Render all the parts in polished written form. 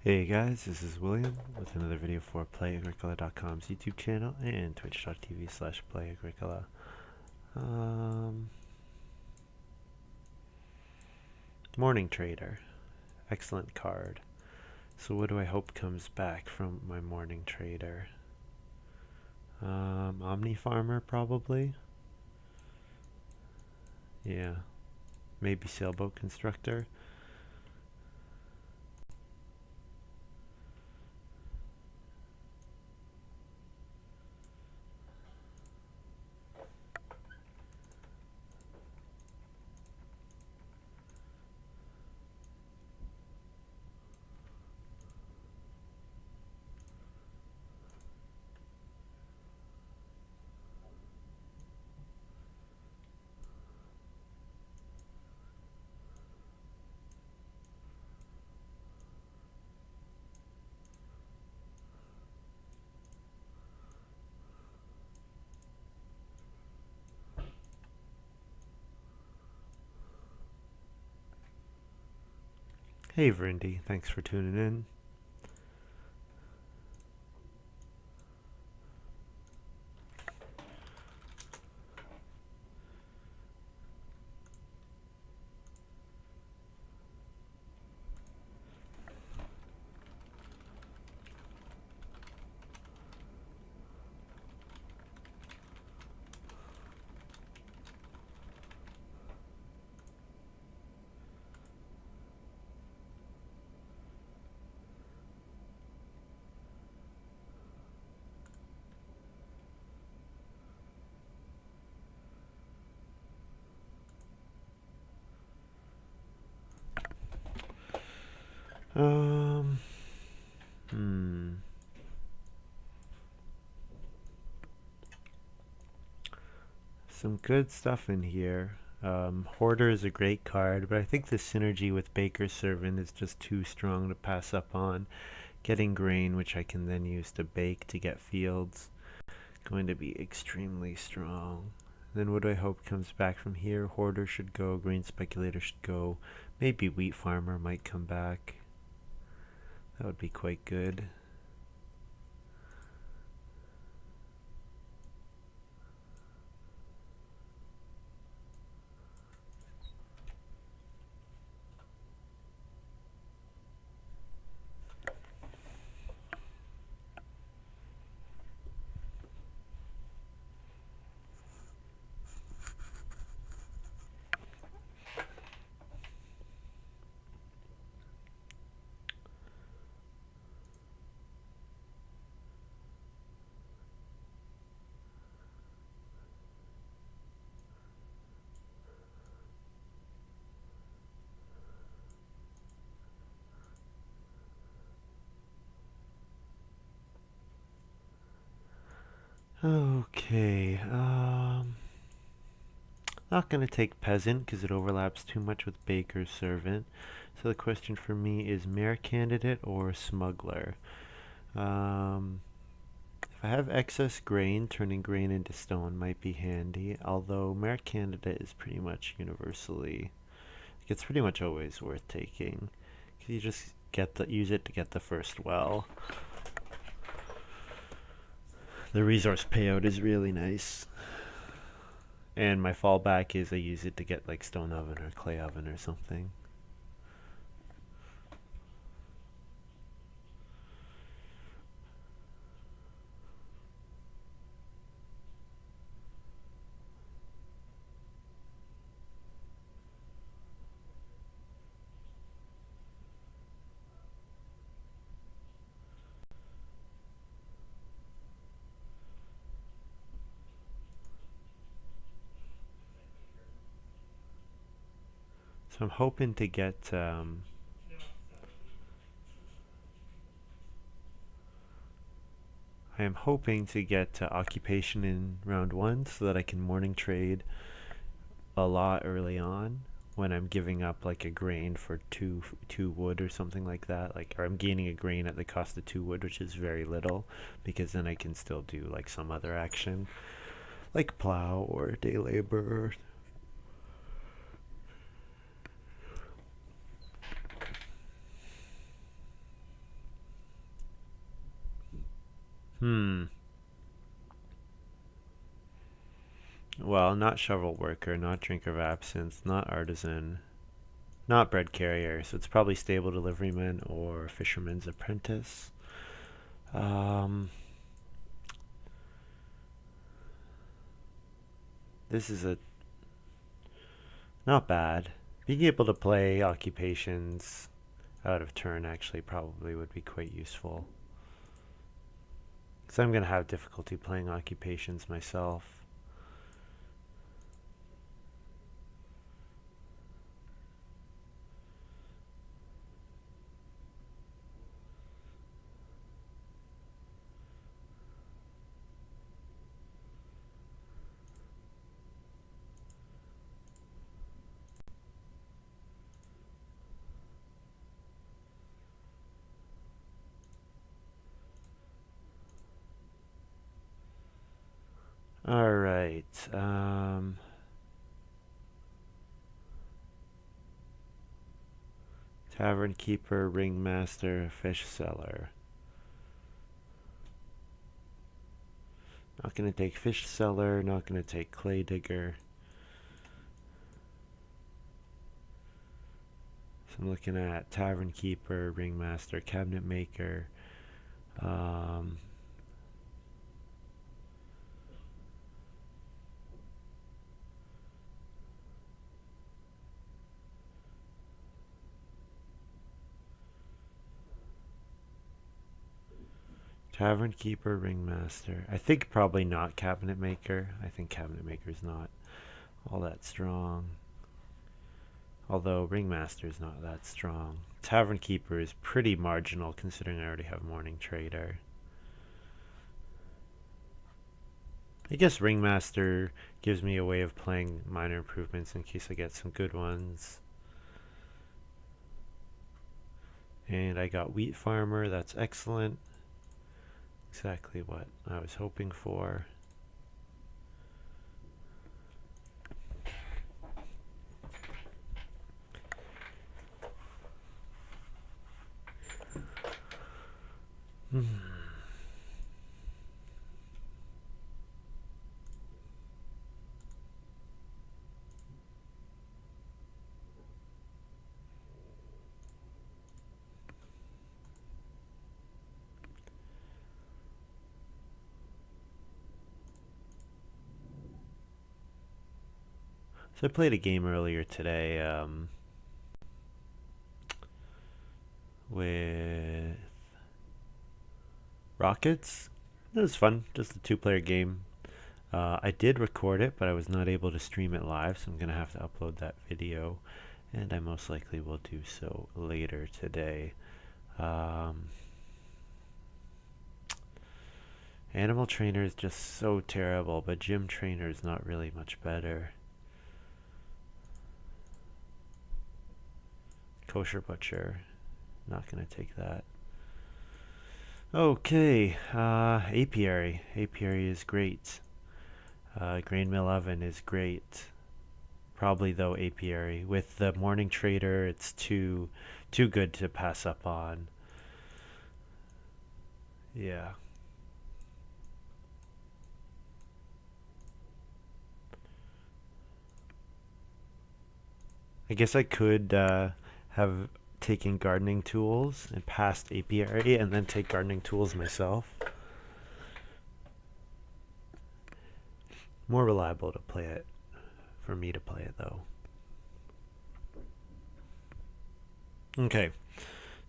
Hey guys, this is William with another video for Play-agricola.com's YouTube channel and twitch.tv/Play-agricola. Morning Trader. Excellent card. So what do I hope comes back from my Morning Trader? Omni Farmer probably? Yeah. Maybe Sailboat Constructor? Hey Vrindy, thanks for tuning in. Um, hmm. Some good stuff in here. Hoarder is a great card, but I think the synergy with Baker's Servant is just too strong to pass up on. Getting grain, which I can then use to bake to get fields, going to be extremely strong. Then what do I hope comes back from here? Hoarder should go, Grain Speculator should go, maybe Wheat Farmer might come back. That would be quite good. Okay, not going to take Peasant because it overlaps too much with Baker's Servant. So the question for me is Mayor Candidate or Smuggler? If I have excess grain, turning grain into stone might be handy, although Mayor Candidate is pretty much universally, it's pretty much always worth taking. Because you just use it to get the first well. The resource payout is really nice. And my fallback is I use it to get like stone oven or clay oven or something. So I'm hoping to get I am hoping to get occupation in round 1 so that I can morning trade a lot early on when I'm giving up like a grain for two wood or something like that, or I'm gaining a grain at the cost of 2 wood, which is very little, because then I can still do like some other action like plow or day labor. Well, not shovel worker, not drinker of absence, not artisan, not bread carrier. So it's probably stable deliveryman or fisherman's apprentice. This is a not bad. Being able to play occupations out of turn actually probably would be quite useful. Because I'm going to have difficulty playing occupations myself. All right. Tavern keeper, ringmaster, fish seller. Not going to take fish seller, not going to take clay digger. So I'm looking at tavern keeper, ringmaster, cabinet maker. Tavern keeper, ringmaster. I think probably not cabinet maker. I think cabinet maker's not all that strong. Although ringmaster is not that strong. Tavern keeper is pretty marginal considering I already have morning trader. I guess ringmaster gives me a way of playing minor improvements in case I get some good ones. And I got wheat farmer, that's excellent. Exactly what I was hoping for. So I played a game earlier today with Rockets. It was fun, just a two-player game. I did record it, but I was not able to stream it live, so I'm going to have to upload that video, and I most likely will do so later today. Animal trainer is just so terrible, but gym trainer is not really much better. Kosher butcher, not going to take that. Okay, apiary. Apiary is great. Grain mill oven is great. Probably though apiary. With the morning trader, it's too good to pass up on. Yeah. I guess I could have taken gardening tools and passed apiary and then take gardening tools myself. More reliable to play it, for me to play it though. Okay,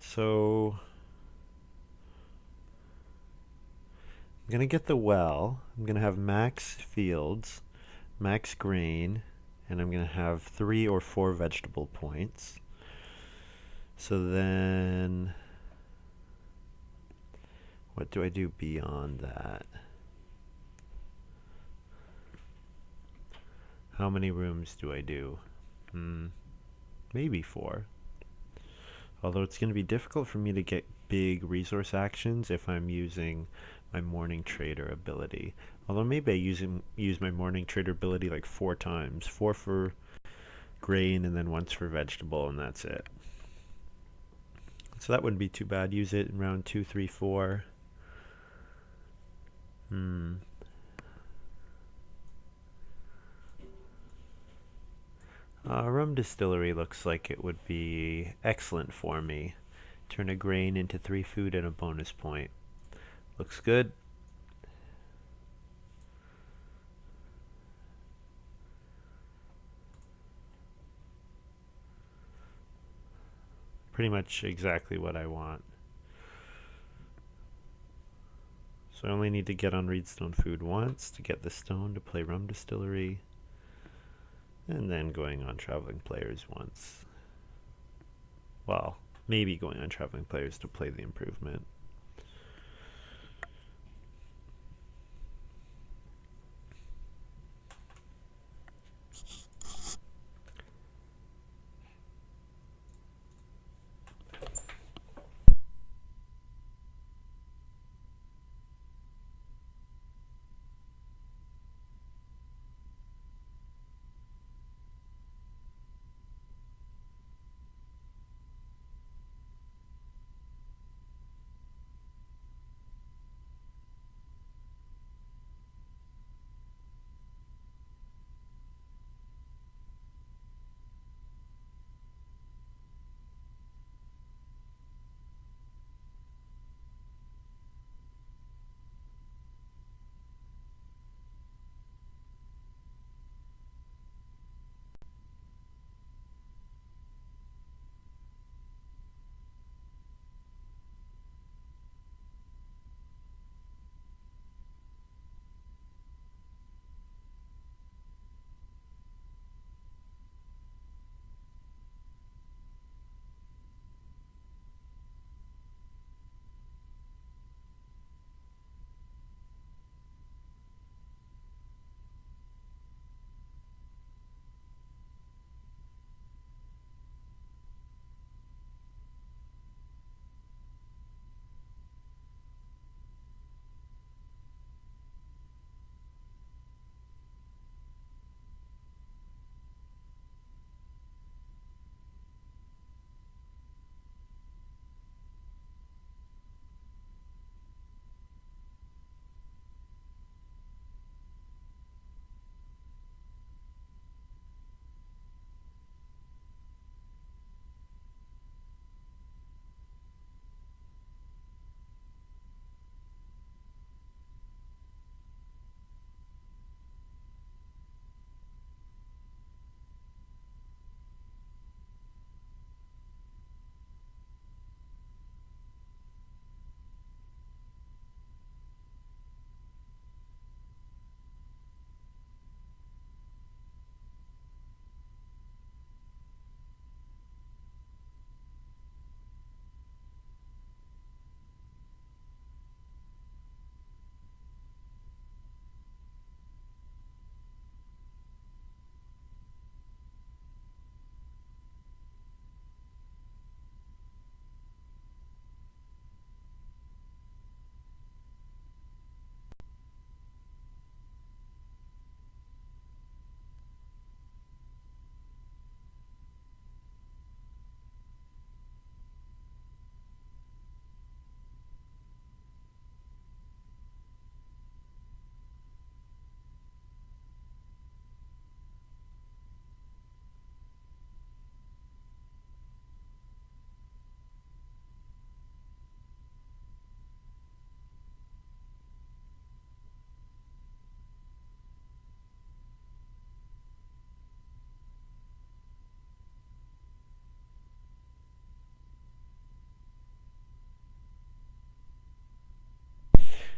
so I'm gonna get the well. I'm gonna have max fields, max grain, and I'm gonna have 3 or 4 vegetable points. So then, what do I do beyond that? How many rooms do I do? Maybe 4. Although it's going to be difficult for me to get big resource actions if I'm using my morning trader ability. Although maybe I use my morning trader ability like 4 times. 4 for grain and then once for vegetable, and that's it. So that wouldn't be too bad. Use it in round 2, 3, 4. Hmm. Rum distillery looks like it would be excellent for me. Turn a grain into 3 food and a bonus point. Looks good. Pretty much exactly what I want. So I only need to get on Reedstone Food once to get the stone to play Rum Distillery, and then going on Traveling Players once. Well, maybe going on Traveling Players to play the improvement.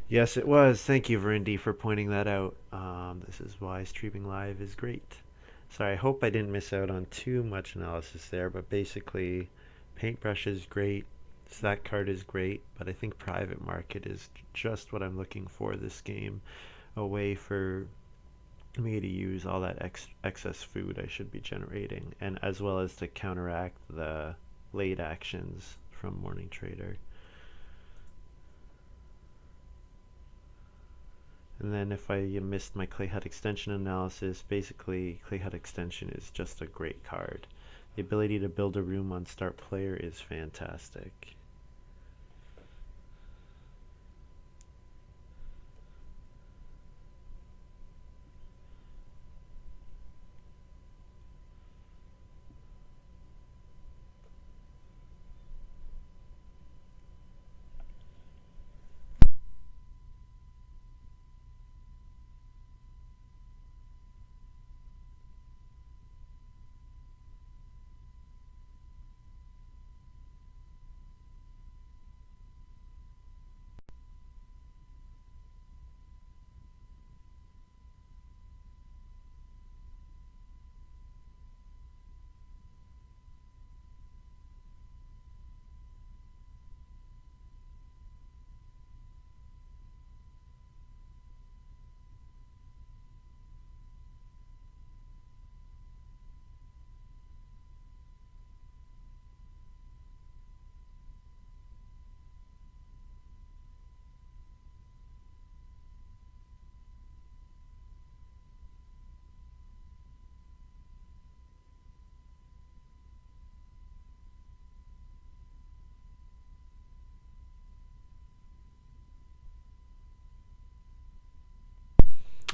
Yes, it was. Thank you, Verindy, for pointing that out. This is why streaming live is great. Sorry, I hope I didn't miss out on too much analysis there, but basically, Paintbrush is great. Stack card is great, but I think Private Market is just what I'm looking for this game. A way for me to use all that excess food I should be generating, and as well as to counteract the late actions from Morning Trader. And then if I missed my Clay Hut extension analysis, basically Clay Hut extension is just a great card. The ability to build a room on start player is fantastic.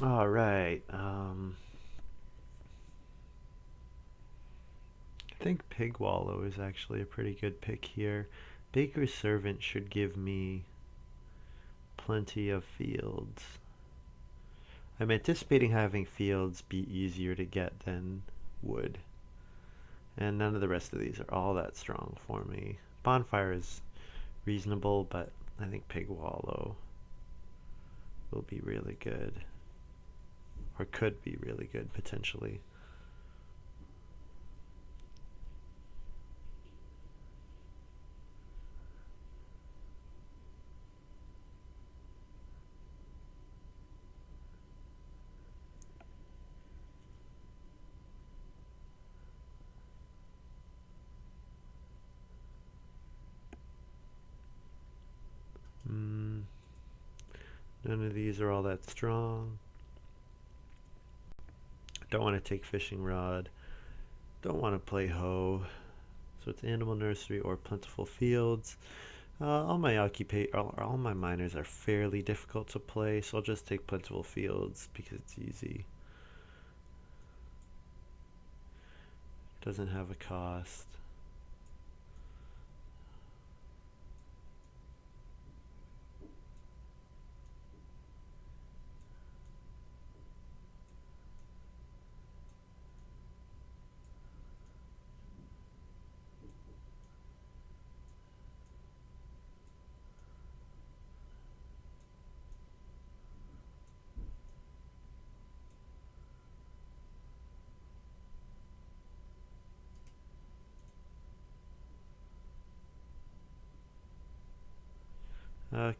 All right. I think Pig Wallow is actually a pretty good pick here. Baker's Servant should give me plenty of fields. I'm anticipating having fields be easier to get than wood. And none of the rest of these are all that strong for me. Bonfire is reasonable, but I think Pig Wallow will be really good. Or could be really good, potentially. Mm, none of these are all that strong. Don't want to take fishing rod. Don't want to play hoe. So it's animal nursery or plentiful fields. All my minors are fairly difficult to play, so I'll just take plentiful fields because it's easy. Doesn't have a cost.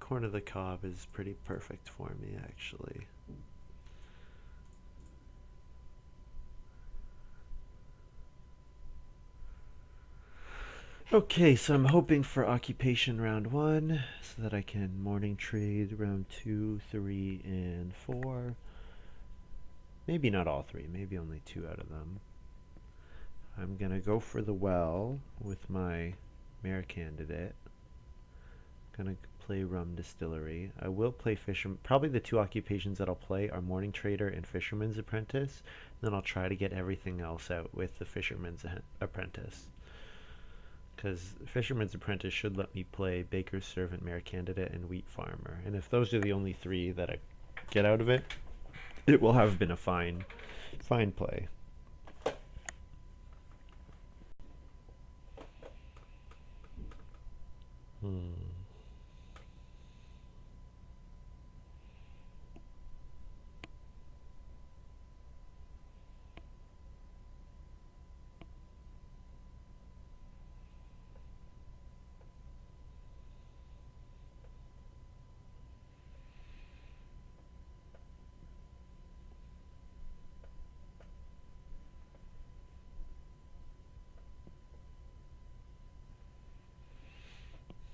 Corn of the cob is pretty perfect for me, actually. Okay, so I'm hoping for occupation round 1 so that I can morning trade round 2, 3, and 4. Maybe not all 3, maybe only 2 out of them. I'm gonna go for the well with my mare candidate. Gonna play rum distillery. I will play fisherman. Probably the 2 occupations that I'll play are morning trader and fisherman's apprentice. Then I'll try to get everything else out with the fisherman's apprentice. Because fisherman's apprentice should let me play baker's servant, mare candidate, and wheat farmer. And if those are the only 3 that I get out of it, it will have been a fine play. Hmm.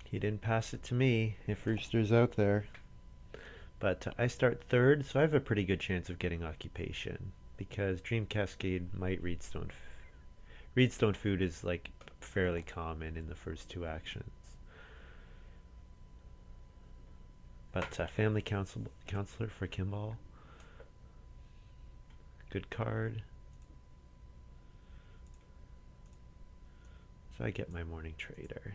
He didn't pass it to me, if Rooster's out there. But I start 3rd, so I have a pretty good chance of getting occupation. Because Dream Cascade might Reedstone. Reedstone food is like fairly common in the first 2 actions. But family counselor for Kimball. Good card. So I get my morning trader.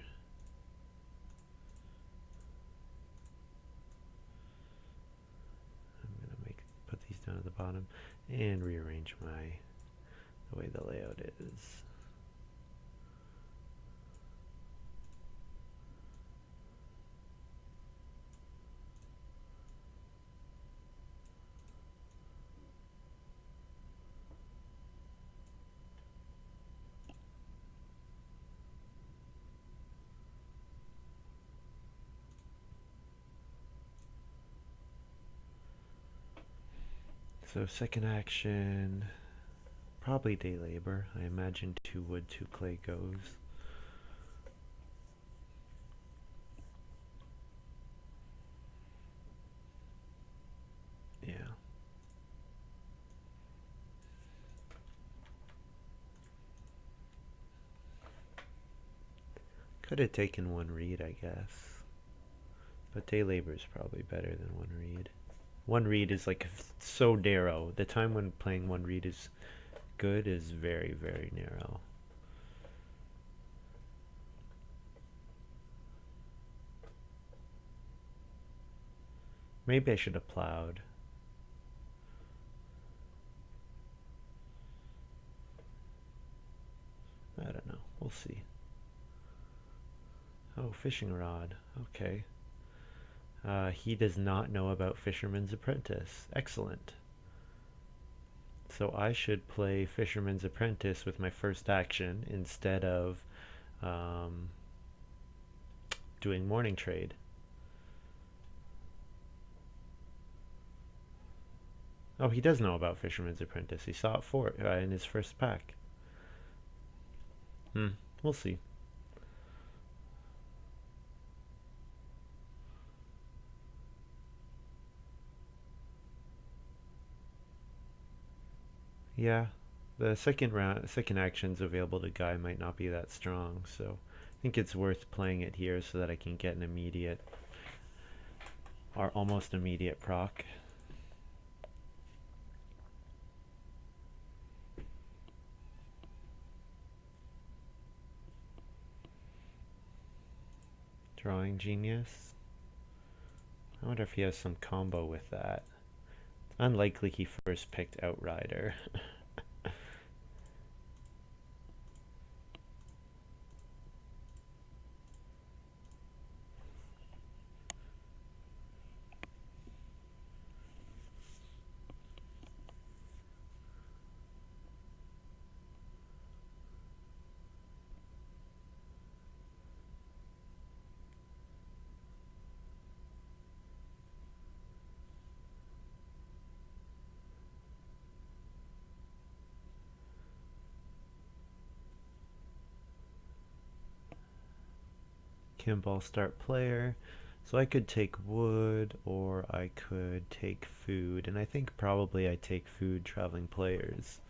I'm gonna put these down at the bottom and rearrange the way the layout is. So second action, probably day labor. I imagine 2 wood, 2 clay goes. Yeah. Could have taken 1 read, I guess. But day labor is probably better than 1 read. One read is like so narrow. The time when playing one read is good is very, very narrow. Maybe I should have plowed. I don't know. We'll see. Oh, fishing rod. Okay. He does not know about Fisherman's Apprentice. Excellent. So I should play Fisherman's Apprentice with my first action instead of um, doing Morning Trade. Oh, he does know about Fisherman's Apprentice. He saw it in his first pack. We'll see. Yeah, the second actions available to Guy might not be that strong, so I think it's worth playing it here so that I can get an immediate or almost immediate proc. Drawing Genius. I wonder if he has some combo with that. It's unlikely he first picked Outrider. Kimball start player. So I could take wood or I could take food, and I think probably I take food traveling players.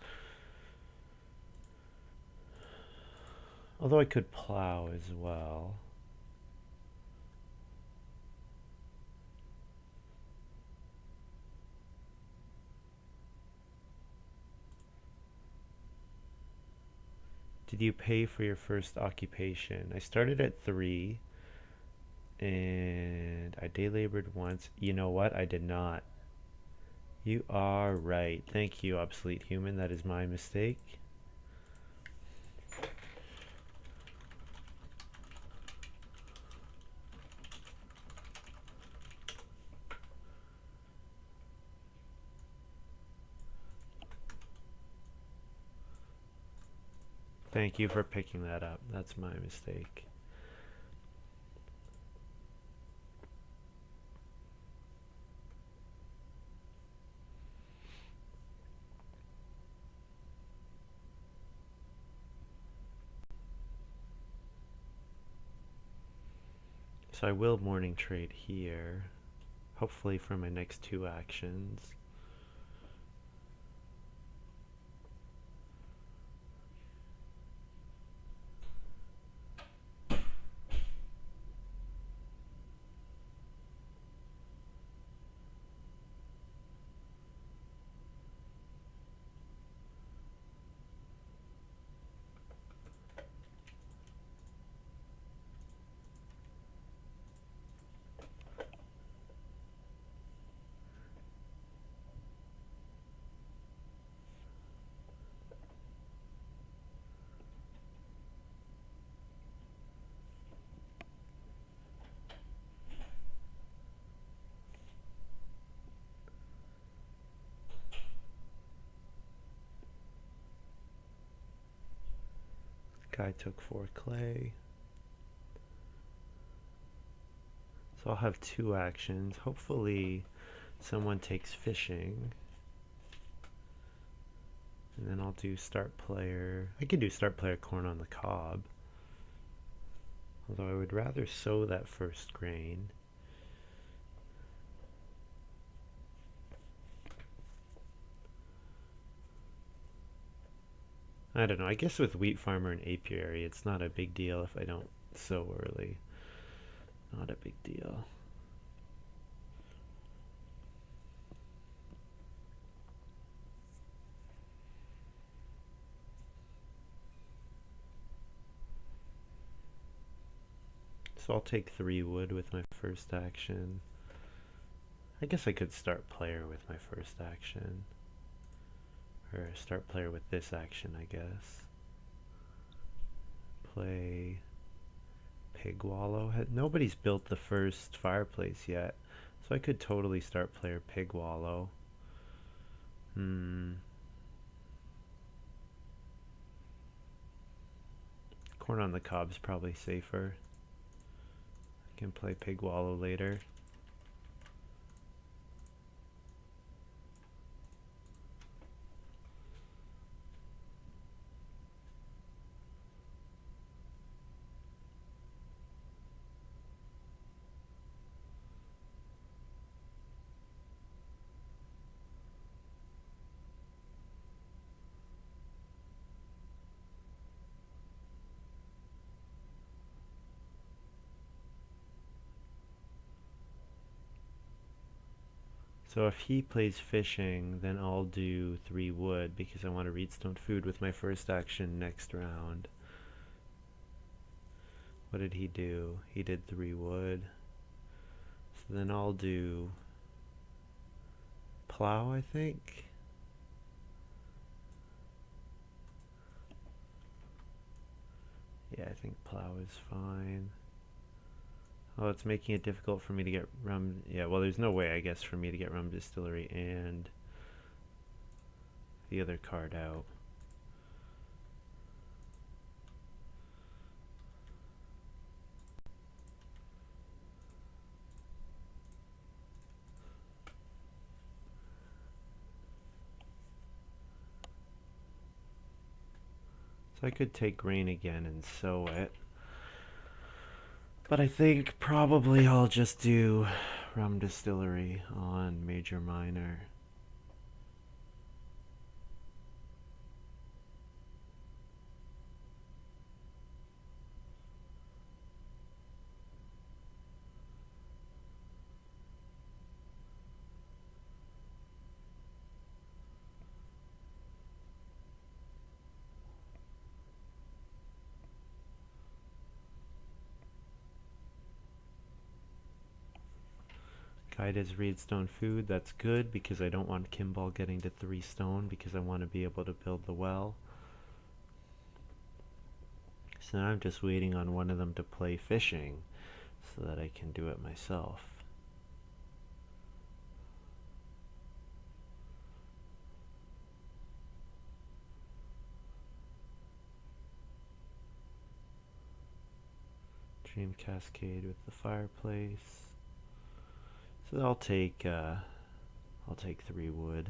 Although I could plow as well. Did you pay for your first occupation? I started at 3 and I day labored once. You know what? I did not. You are right. Thank you, obsolete human. That is my mistake. Thank you for picking that up. That's my mistake. So I will morning trade here, hopefully for my next 2 actions. Guy took 4 clay. So I'll have 2 actions. Hopefully someone takes fishing. And then I'll do start player. I could do start player corn on the cob. Although I would rather sow that first grain. I don't know. I guess with wheat farmer and apiary, it's not a big deal if I don't sow early. Not a big deal. So I'll take 3 wood with my first action. I guess I could start player with my first action. Or start player with this action, I guess. Play pig wallow. Nobody's built the first fireplace yet, so I could totally start player pig wallow. Corn on the cob's probably safer. I can play pig wallow later. So if he plays fishing, then I'll do 3 wood because I want to reedstone food with my first action next round. What did he do? He did 3 wood. So then I'll do plow, I think. Yeah, I think plow is fine. Oh, it's making it difficult for me to get rum. Yeah, well, there's no way, I guess, for me to get rum distillery and the other card out. So I could take grain again and sow it. But I think probably I'll just do rum distillery on major minor. Guide is reedstone food. That's good because I don't want Kimball getting to 3 stone because I want to be able to build the well. So now I'm just waiting on one of them to play fishing so that I can do it myself. Dream cascade with the fireplace. So I'll take 3 wood.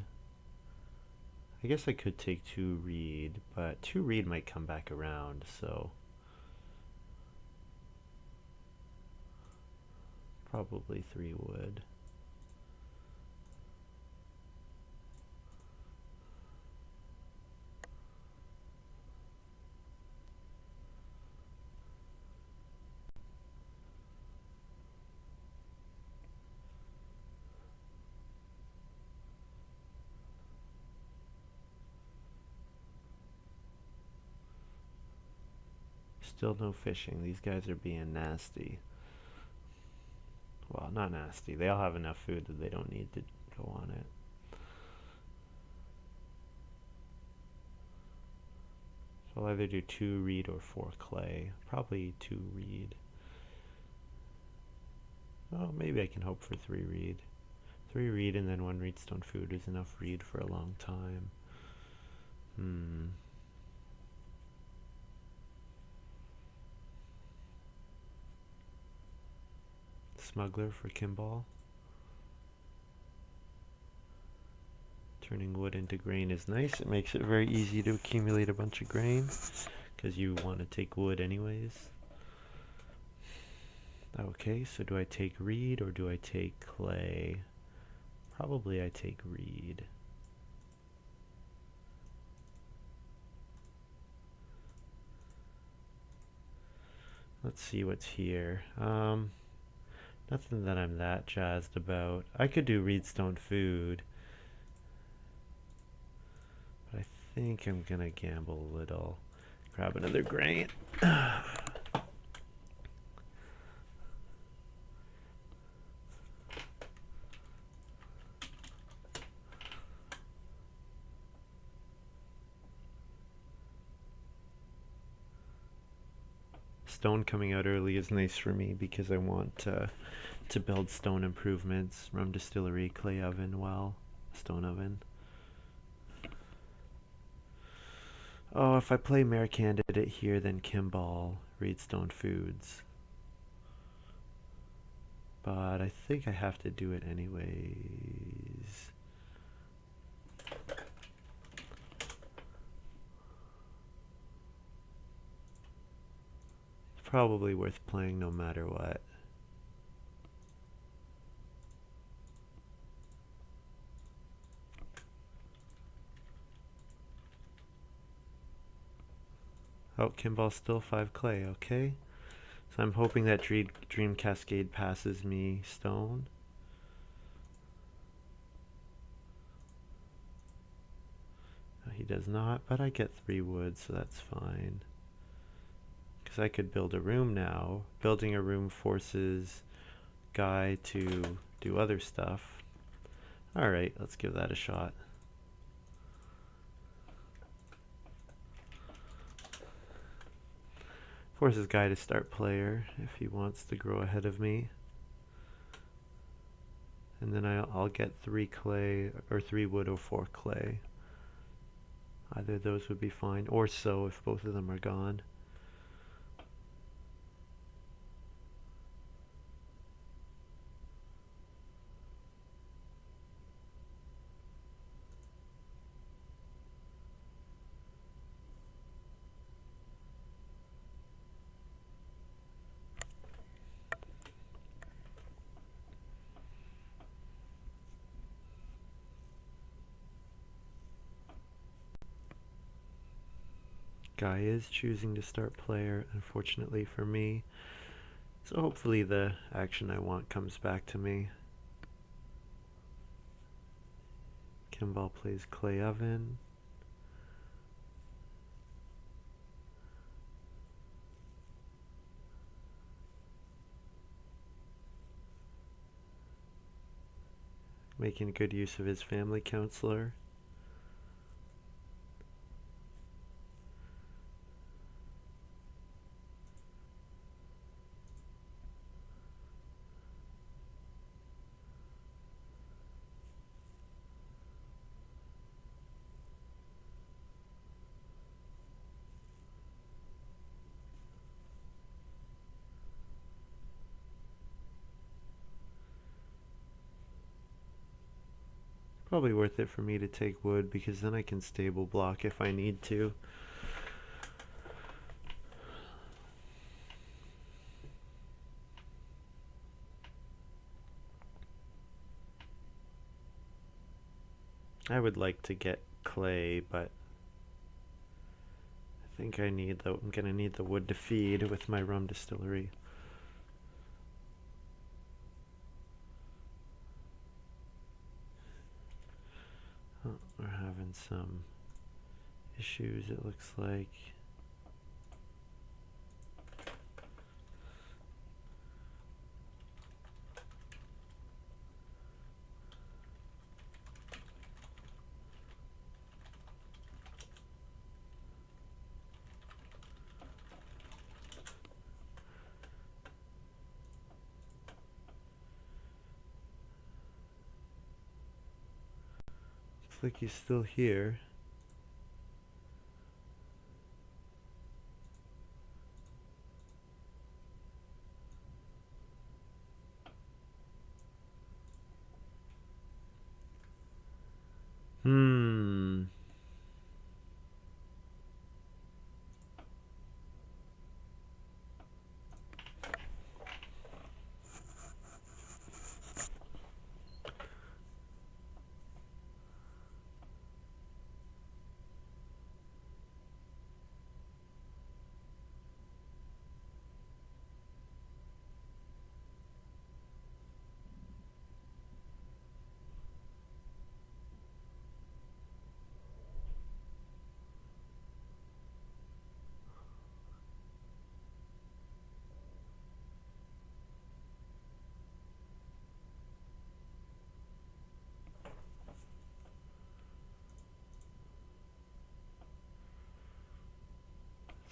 I guess I could take 2 reed, but 2 reed might come back around, so probably 3 wood. Still no fishing. These guys are being nasty. Well, not nasty. They all have enough food that they don't need to go on it. So I'll either do 2 reed or 4 clay. Probably 2 reed. Oh, maybe I can hope for 3 reed. 3 reed and then 1 reedstone food is enough reed for a long time. Smuggler for Kimball. Turning wood into grain is nice. It makes it very easy to accumulate a bunch of grain because you want to take wood anyways. Okay, so do I take reed or do I take clay? Probably I take reed. Let's see what's here. Nothing that I'm that jazzed about. I could do reedstone food, but I think I'm gonna gamble a little. Grab another grain. stone coming out early is nice for me because I want to build stone improvements, rum distillery, clay oven, well, stone oven. Oh, if I play Mayor Candidate here, then Kimball, Reedstone Foods. But I think I have to do it anyways. It's probably worth playing no matter what. Oh, Kimball's still 5 clay, okay. So I'm hoping that Dream Cascade passes me stone. He does not, but I get 3 wood, so that's fine. Because I could build a room now. Building a room forces Guy to do other stuff. Alright, let's give that a shot. Forces Guy to start player if he wants to grow ahead of me. And then I'll get 3 clay, or 3 wood or 4 clay. Either of those would be fine, or so if both of them are gone. Guy is choosing to start player, unfortunately for me. So hopefully the action I want comes back to me. Kimball plays clay oven. Making good use of his family counselor. Probably worth it for me to take wood because then I can stable block if I need to. I would like to get clay, but I think I'm gonna need the wood to feed with my rum distillery. Oh, we're having some issues, it looks like. Looks like he's still here. Hmm.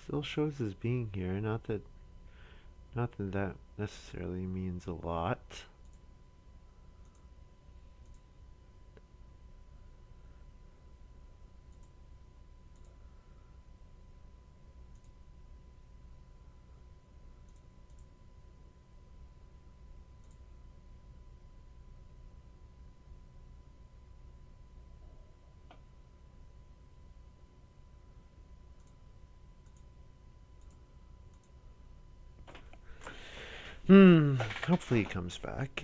Still shows as being here, not that Not that that necessarily means a lot. Hopefully he comes back.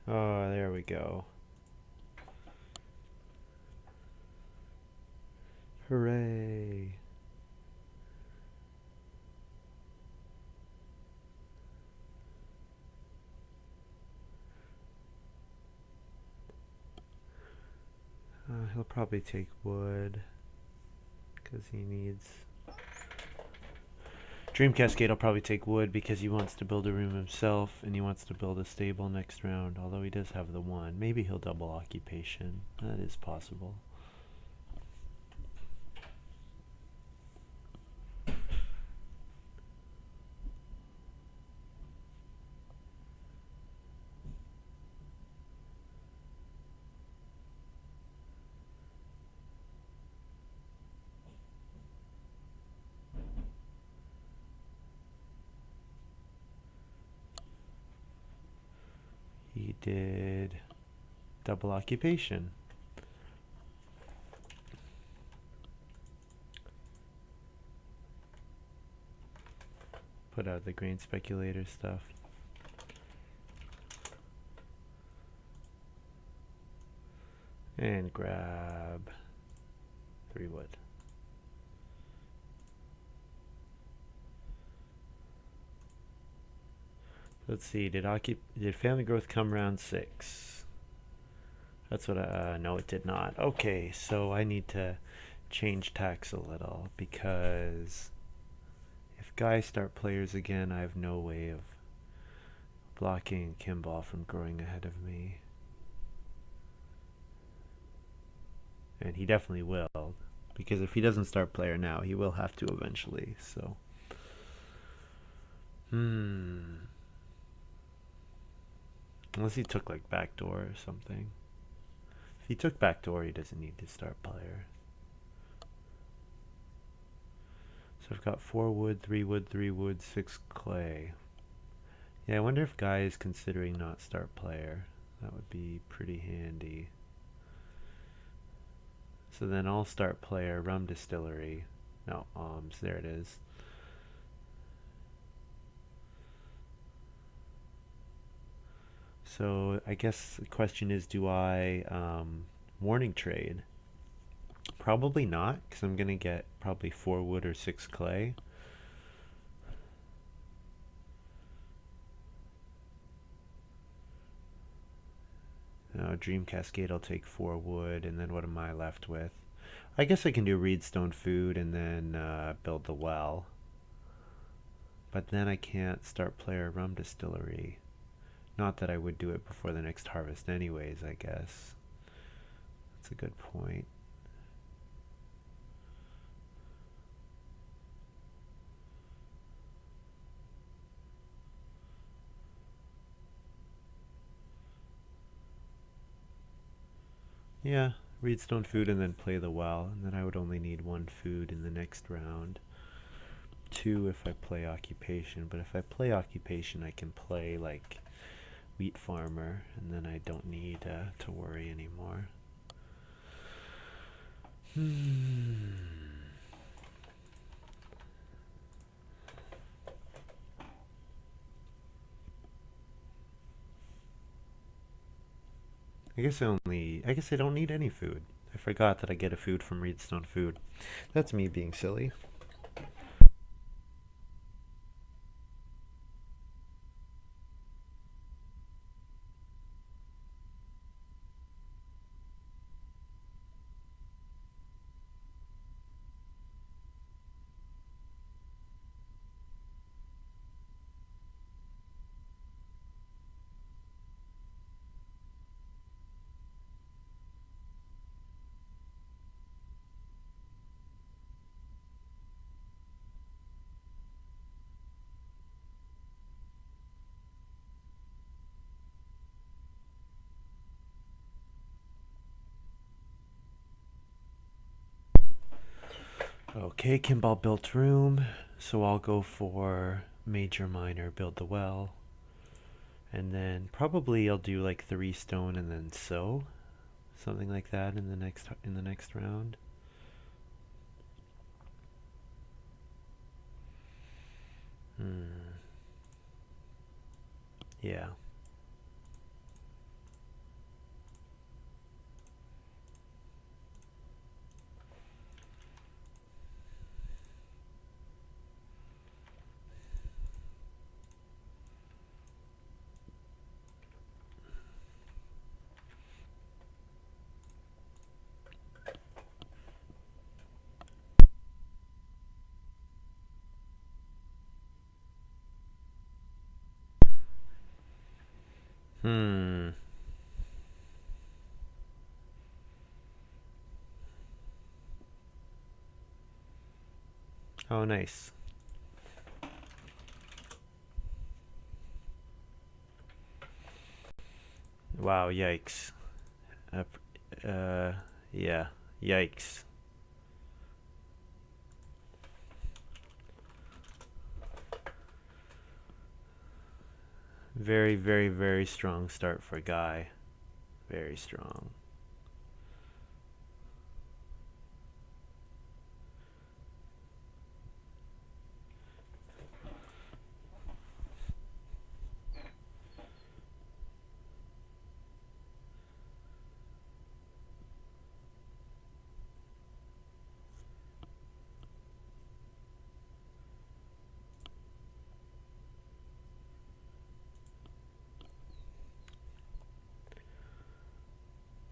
Oh, there we go. Hooray. He'll probably take wood because he needs... Dream Cascade will probably take wood because he wants to build a room himself and he wants to build a stable next round, although he does have the one. Maybe he'll double occupation. That is possible. He did double occupation. Put out the grain speculator stuff. And grab 3 wood. Let's see, did family growth come round 6? That's what no, it did not. Okay, so I need to change tax a little because if guys start players again, I have no way of blocking Kimball from growing ahead of me. And he definitely will, because if he doesn't start player now, he will have to eventually, so. Unless he took like backdoor or something. If he took backdoor, he doesn't need to start player. So I've got 4 wood, 3 wood, 3 wood, 6 clay. Yeah, I wonder if Guy is considering not start player. That would be pretty handy. So then I'll start player, rum distillery. No, there it is. So I guess the question is, do I warning trade? Probably not, because I'm going to get probably 4 wood or 6 clay. Dream Cascade, I'll take 4 wood, and then what am I left with? I guess I can do Reedstone Food and then build the well. But then I can't start player rum distillery. Not that I would do it before the next harvest anyways, I guess. That's a good point. Yeah, Reedstone Food and then play the well, and then I would only need 1 food in the next round. 2 if I play occupation, but if I play occupation I can play like wheat farmer, and then I don't need to worry anymore. I guess I don't need any food. I forgot that I get a food from Reedstone Food. That's me being silly. Okay, Kimball built room, so I'll go for major minor, build the well, and then probably I'll do like 3 stone and then sow, something like that in the next round. Yeah. Hmm. Oh, nice. Wow, yikes. Uh, uh yeah, yikes. Very, very, very strong start for Guy. Very strong.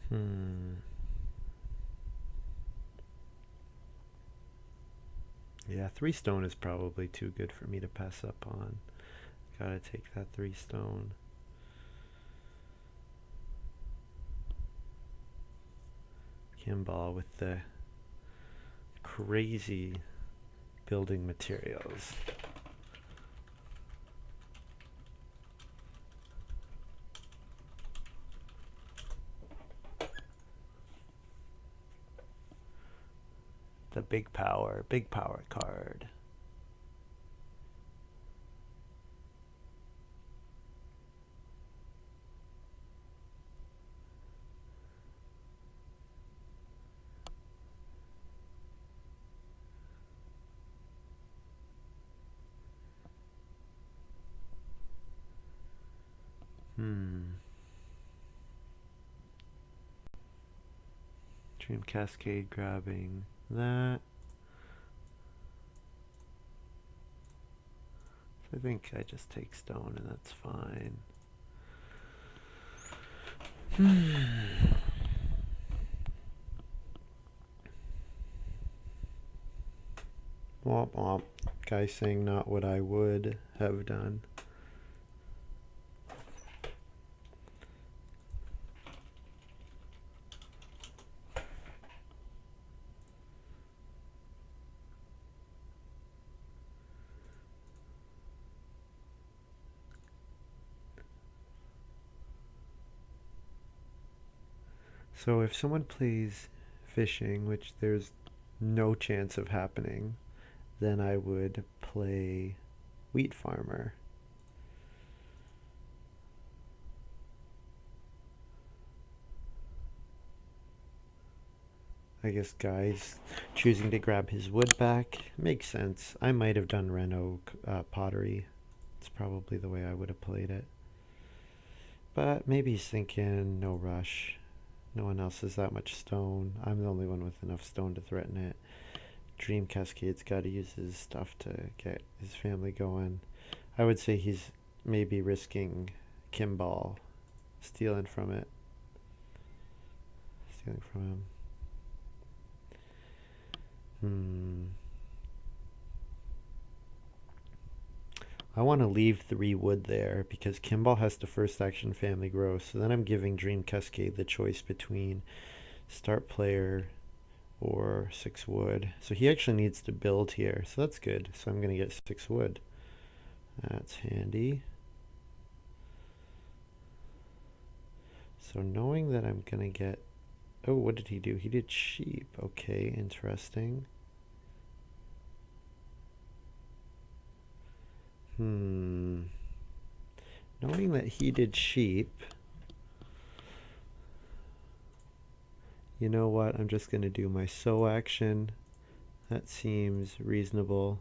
Hmm. Yeah, 3 stone is probably too good for me to pass up on. Gotta take that 3 stone. Kimball with the crazy building materials. The big power card. Hmm. Dream Cascade grabbing that. I think I just take stone and that's fine. Womp womp. Guy saying not what I would have done. So if someone plays fishing, which there's no chance of happening, then I would play wheat farmer. I guess Guy's choosing to grab his wood back. Makes sense. I might have done Reno pottery. It's probably the way I would have played it. But maybe he's thinking no rush. No one else has that much stone. I'm the only one with enough stone to threaten it. Dream Cascade's got to use his stuff to get his family going. I would say he's maybe risking Kimball stealing from it. Stealing from him. I want to leave 3 wood there because Kimball has to first action family grow. So then I'm giving Dream Cascade the choice between start player or 6 wood. So he actually needs to build here. So that's good. So I'm going to get 6 wood. That's handy. So knowing that I'm going to get... Oh, what did he do? He did sheep. Okay, interesting. Knowing that he did sheep, you know what? I'm just going to do my sow action. That seems reasonable.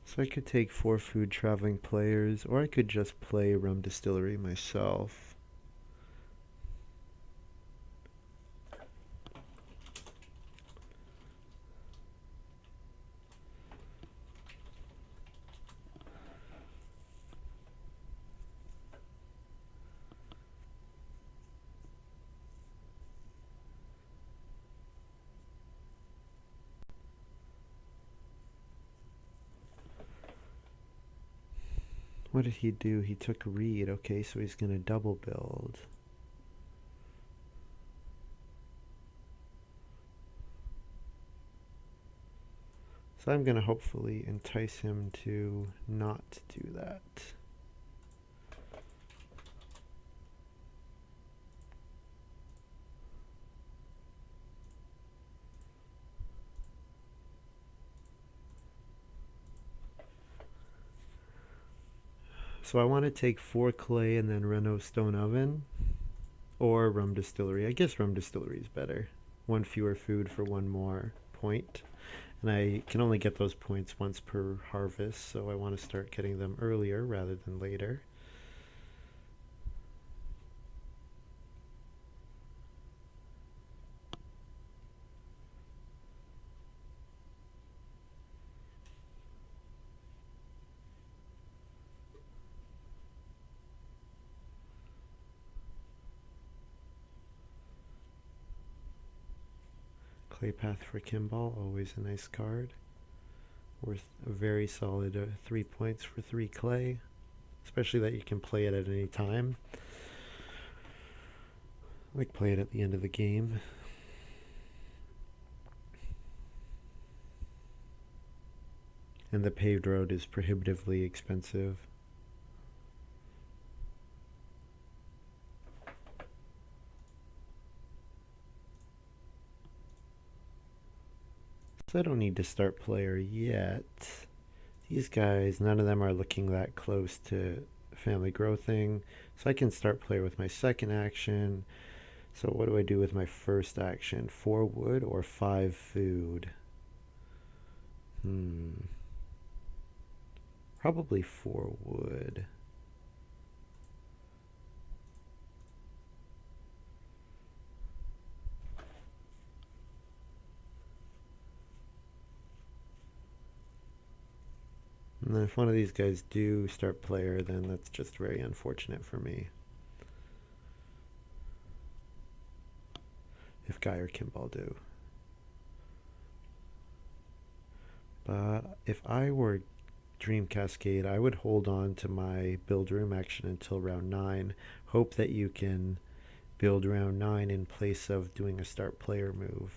So I could take 4 food traveling players, or I could just play rum distillery myself. What did he do? He took reed. Okay, so he's going to double build. So I'm going to hopefully entice him to not do that. So I want to take 4 clay and then Reno stone oven, or rum distillery. I guess rum distillery is better. 1 fewer food for 1 more point. And I can only get those points once per harvest, so I want to start getting them earlier rather than later. Clay Path for Kimball, always a nice card. Worth a very solid 3 points for 3 clay, especially that you can play it at any time. Like play it at the end of the game. And the paved road is prohibitively expensive. So I don't need to start player yet. These guys, none of them are looking that close to family growthing. So I can start player with my second action. So what do I do with my first action? 4 wood or 5 food? Probably 4 wood. And then if one of these guys do start player, then that's just very unfortunate for me. If Guy or Kimball do. But if I were Dream Cascade, I would hold on to my build room action until round 9. Hope that you can build round 9 in place of doing a start player move.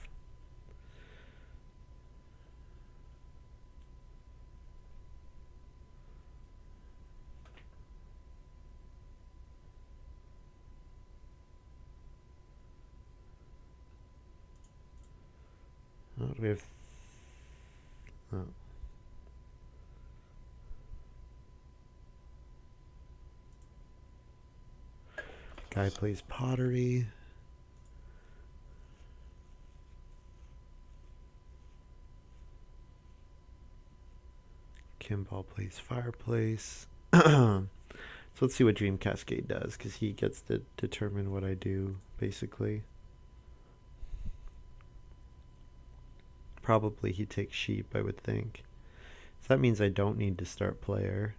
Oh, we have... Oh. Guy plays pottery. Kimball plays fireplace. So let's see what Dream Cascade does, because he gets to determine what I do, basically. Probably he takes sheep, I would think. So that means I don't need to start player.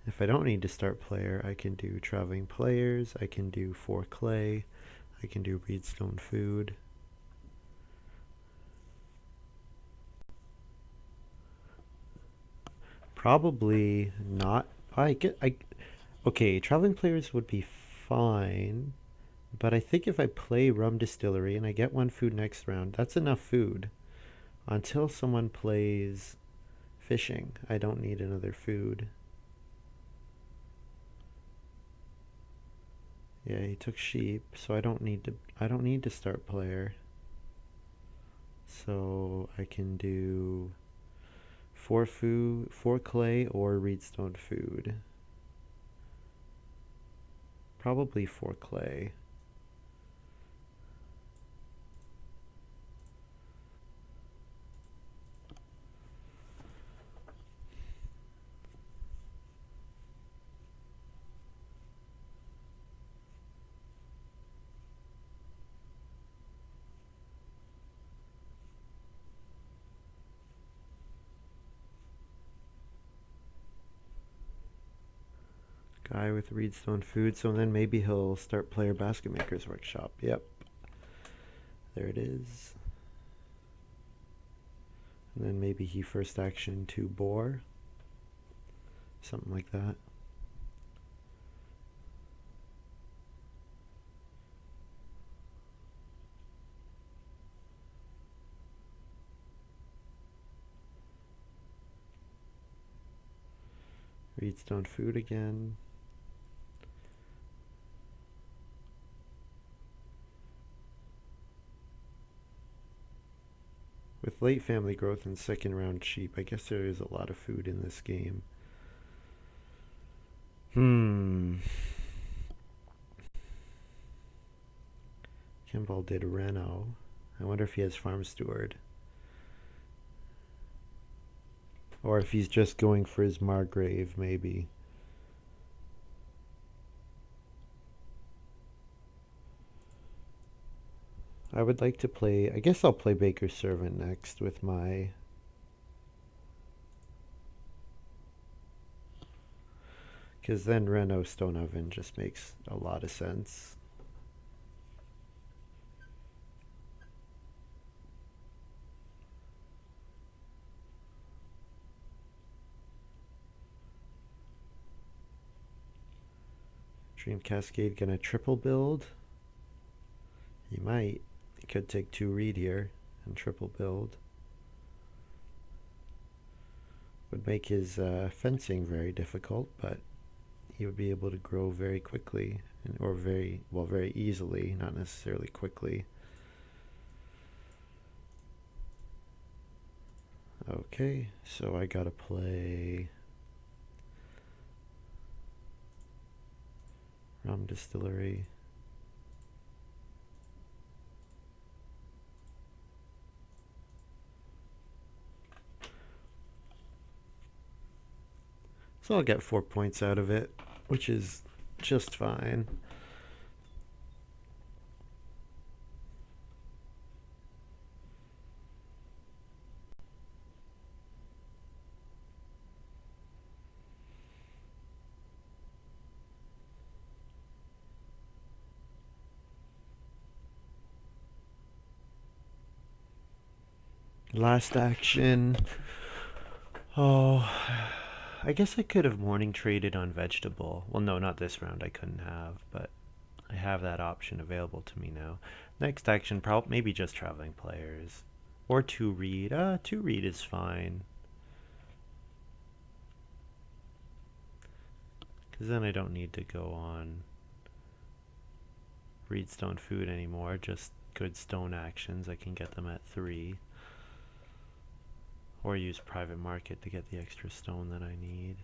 If I don't need to start player, I can do traveling players, I can do 4 clay, I can do reedstone food. Probably not. Okay, traveling players would be fine, but I think if I play rum distillery and I get 1 food next round, that's enough food. Until someone plays fishing, I don't need another food. Yeah, he took sheep, so I don't need to start player. So I can do 4 food, 4 clay, or reedstone food. Probably 4 clay. Guy with reedstone food, so then maybe he'll start player basket maker's workshop. Yep. There it is. And then maybe he first action 2 boar. Something like that. Reedstone food again. With late family growth and second round sheep, I guess there is a lot of food in this game. Kimball did Reno. I wonder if he has farm steward. Or if he's just going for his Margrave, maybe. I would like to play, I guess I'll play Baker's Servant next with my... Because then Reno Stone Oven just makes a lot of sense. Dream Cascade gonna triple build? He might. He could take 2 reed here and triple build. Would make his fencing very difficult, but he would be able to grow very quickly, or very easily, not necessarily quickly. Okay, so I gotta play rum distillery. So I'll get 4 points out of it, which is just fine. Last action. Oh, I guess I could have morning traded on vegetable. Well, no, not this round. I couldn't have, but I have that option available to me now. Next action, maybe just traveling players. Or 2 reed. 2 reed is fine. Because then I don't need to go on reedstone food anymore. Just good stone actions. I can get them at 3. Or use private market to get the extra stone that I need.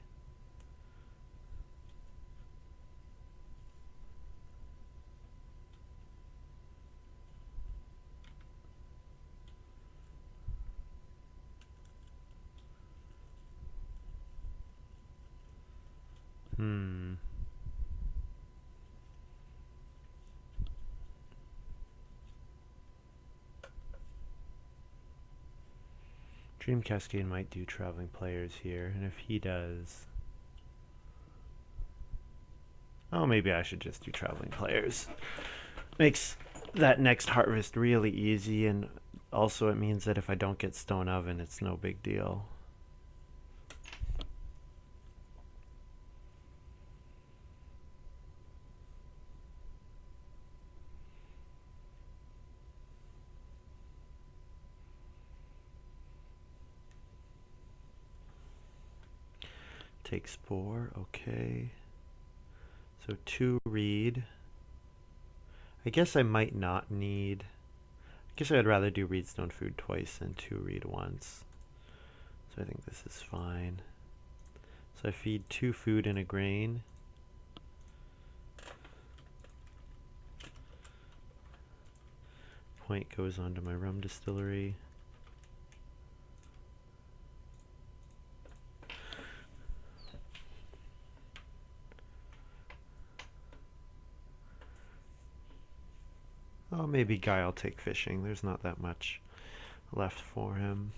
Dream Cascade might do traveling players here, and if he does... Oh, maybe I should just do traveling players. Makes that next harvest really easy, and also it means that if I don't get stone oven, it's no big deal. Take spore, okay. So 2 reed. I guess I might not need... I guess I'd rather do reedstone food twice than 2 reed once. So I think this is fine. So I feed 2 food and a grain. Point goes onto my rum distillery. Oh, maybe Guy will take fishing. There's not that much left for him.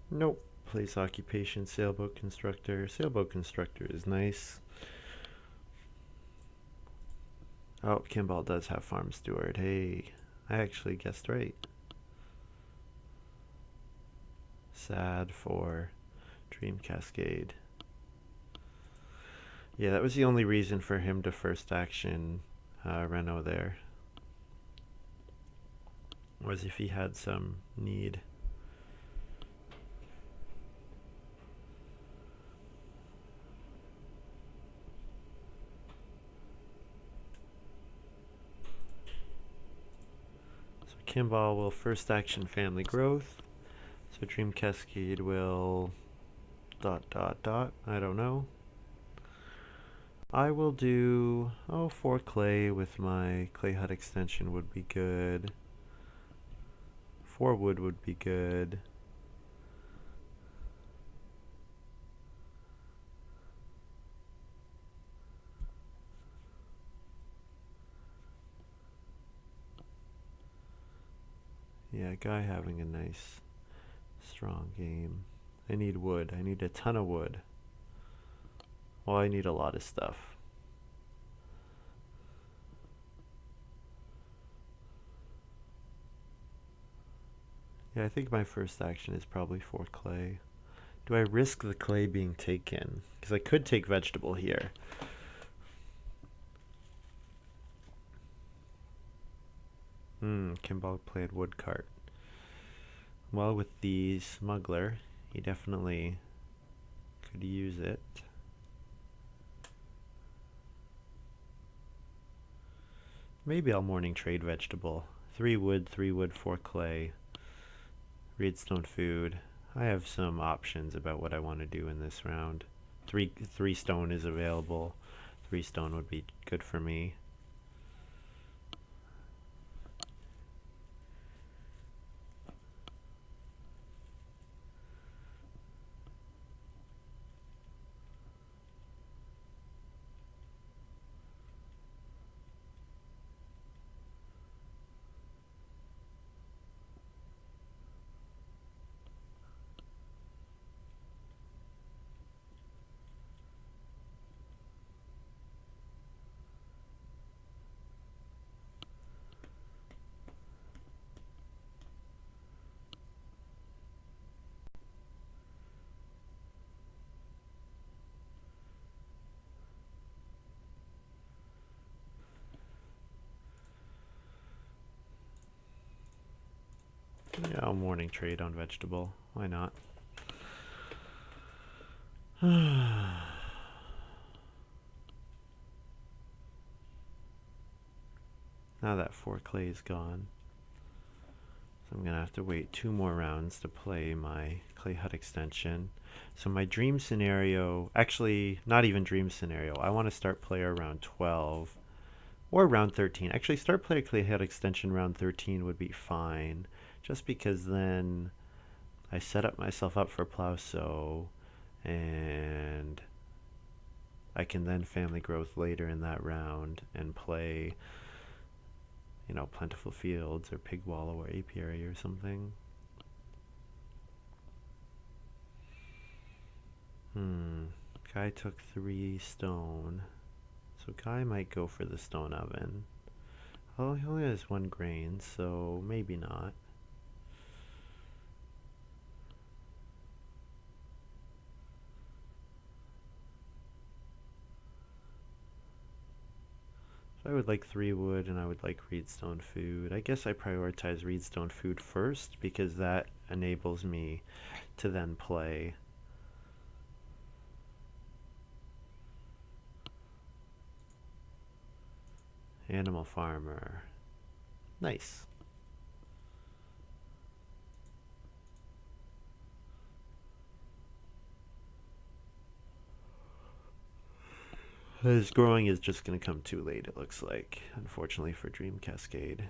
Nope. Place occupation, sailboat constructor. Sailboat constructor is nice. Oh, Kimball does have farm steward. Hey, I actually guessed right. Sad for Dream Cascade. Yeah, that was the only reason for him to first action Reno there. Was if he had some need. Kimball will first action family growth. So Dream Cascade will ... I don't know. I will do 4 clay with my clay hut extension would be good. 4 wood would be good. Yeah, Guy having a nice, strong game. I need wood. I need a ton of wood. Well, I need a lot of stuff. Yeah, I think my first action is probably 4 clay. Do I risk the clay being taken? Because I could take vegetable here. Kimball played woodcart. Well, with the smuggler, he definitely could use it. Maybe I'll morning trade vegetable. 3 wood, 4 clay. Reedstone food. I have some options about what I want to do in this round. 3 stone is available. 3 stone would be good for me. Yeah, I'll morning trade on vegetable. Why not? Now that 4 clay is gone, so I'm gonna have to wait 2 more rounds to play my clay hut extension. So my dream scenario, actually not even dream scenario, I want to start player around 12 or round 13. Actually start player clay hut extension round 13 would be fine, just because then I set up myself up for plow sow, and I can then family growth later in that round and play, Plentiful Fields or Pig Wallow or Apiary or something. Guy took 3 stone. So Guy might go for the stone oven. Oh, he only has 1 grain, so maybe not. So I would like 3 wood and I would like reedstone food. I guess I prioritize reedstone food first because that enables me to then play Animal Farmer. Nice. His growing is just going to come too late, it looks like, unfortunately for Dream Cascade.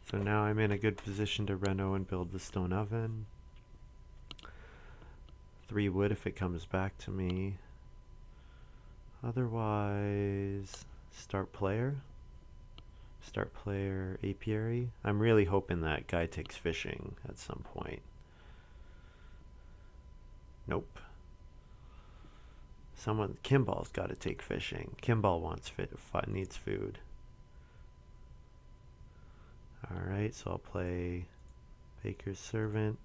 So now I'm in a good position to reno and build the stone oven. 3 wood if it comes back to me. Otherwise, start player apiary. I'm really hoping that Guy takes fishing at some point. Nope. Kimball's got to take fishing. Kimball needs food. Alright, so I'll play Baker's Servant.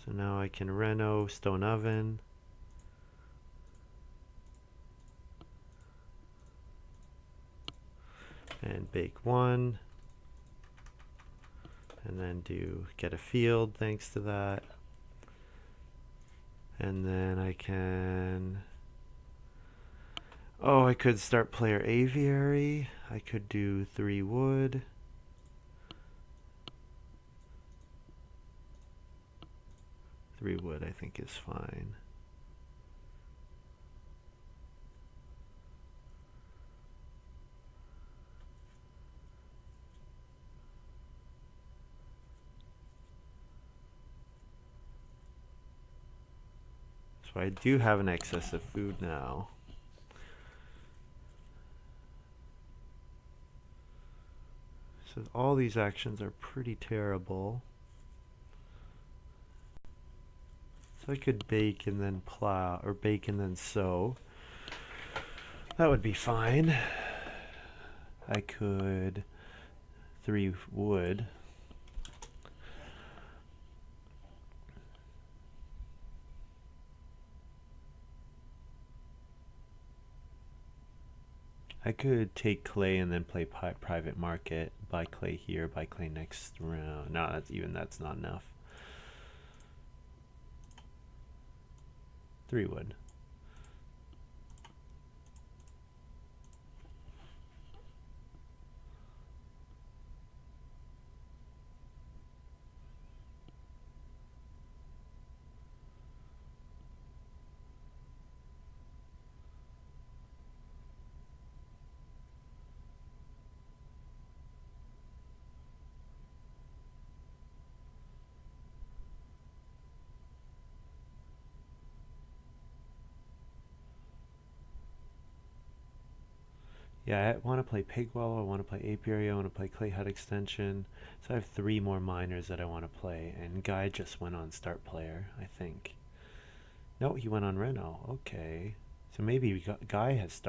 So now I can reno stone oven. And bake 1. And then get a field thanks to that. And then I can... Oh, I could start player aviary. I could do 3 wood. Three wood I think is fine. So I do have an excess of food now. So all these actions are pretty terrible. So I could bake and then plow, or bake and then sow. That would be fine. I could 3 wood. I could take clay and then play private market, buy clay here, buy clay next round. No, that's not enough. 3 wood. Yeah, I want to play Pig Wallow, I want to play Apiary, I want to play Clay Hut Extension. So I have 3 more miners that I want to play, and Guy just went on start player, I think. No, he went on Reno. Okay. So maybe Guy has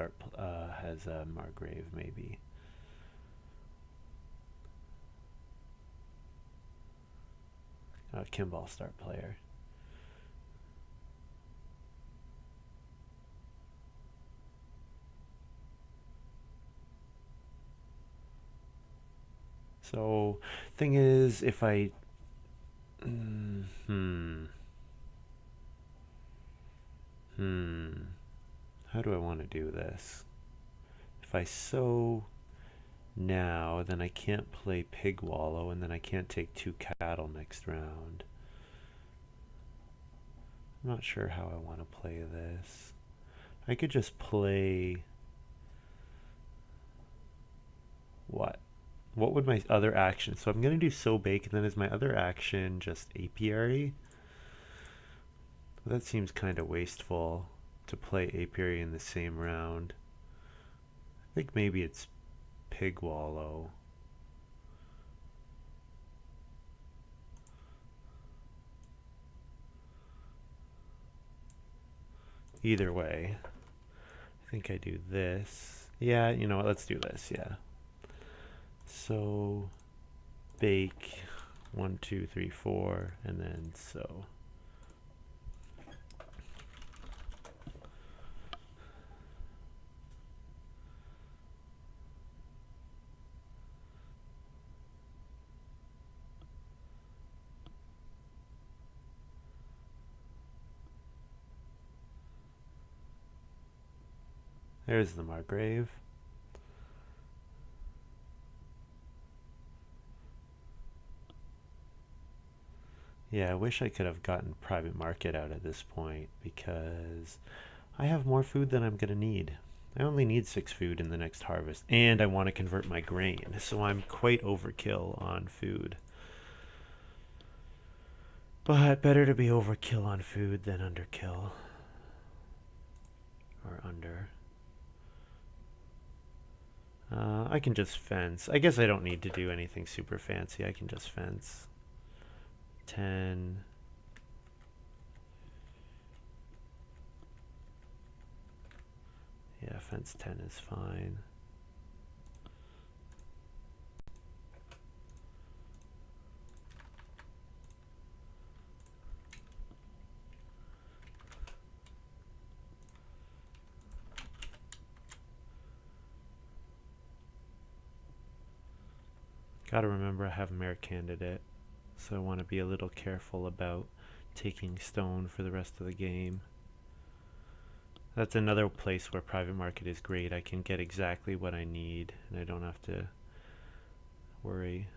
Margrave, maybe. Kimball start player. So, thing is, if I... How do I want to do this? If I sow now, then I can't play pig wallow, and then I can't take 2 cattle next round. I'm not sure how I want to play this. I could just play... What? What would my other action? So I'm going to do sow bake, and then is my other action just apiary? Well, that seems kind of wasteful to play apiary in the same round. I think maybe it's pig wallow. Either way, I think I do this. Yeah, you know what, let's do this, yeah. So, bake, 1, 2, 3, 4, and then sow. There's the Margrave. Yeah, I wish I could have gotten private market out at this point because I have more food than I'm going to need. I only need 6 food in the next harvest, and I want to convert my grain, so I'm quite overkill on food. But better to be overkill on food than underkill. Or under. I can just fence. I guess I don't need to do anything super fancy. I can just fence. 10. Yeah, fence 10 is fine. Gotta remember I have mayor candidate, so I want to be a little careful about taking stone for the rest of the game. That's another place where private market is great. I can get exactly what I need, and I don't have to worry.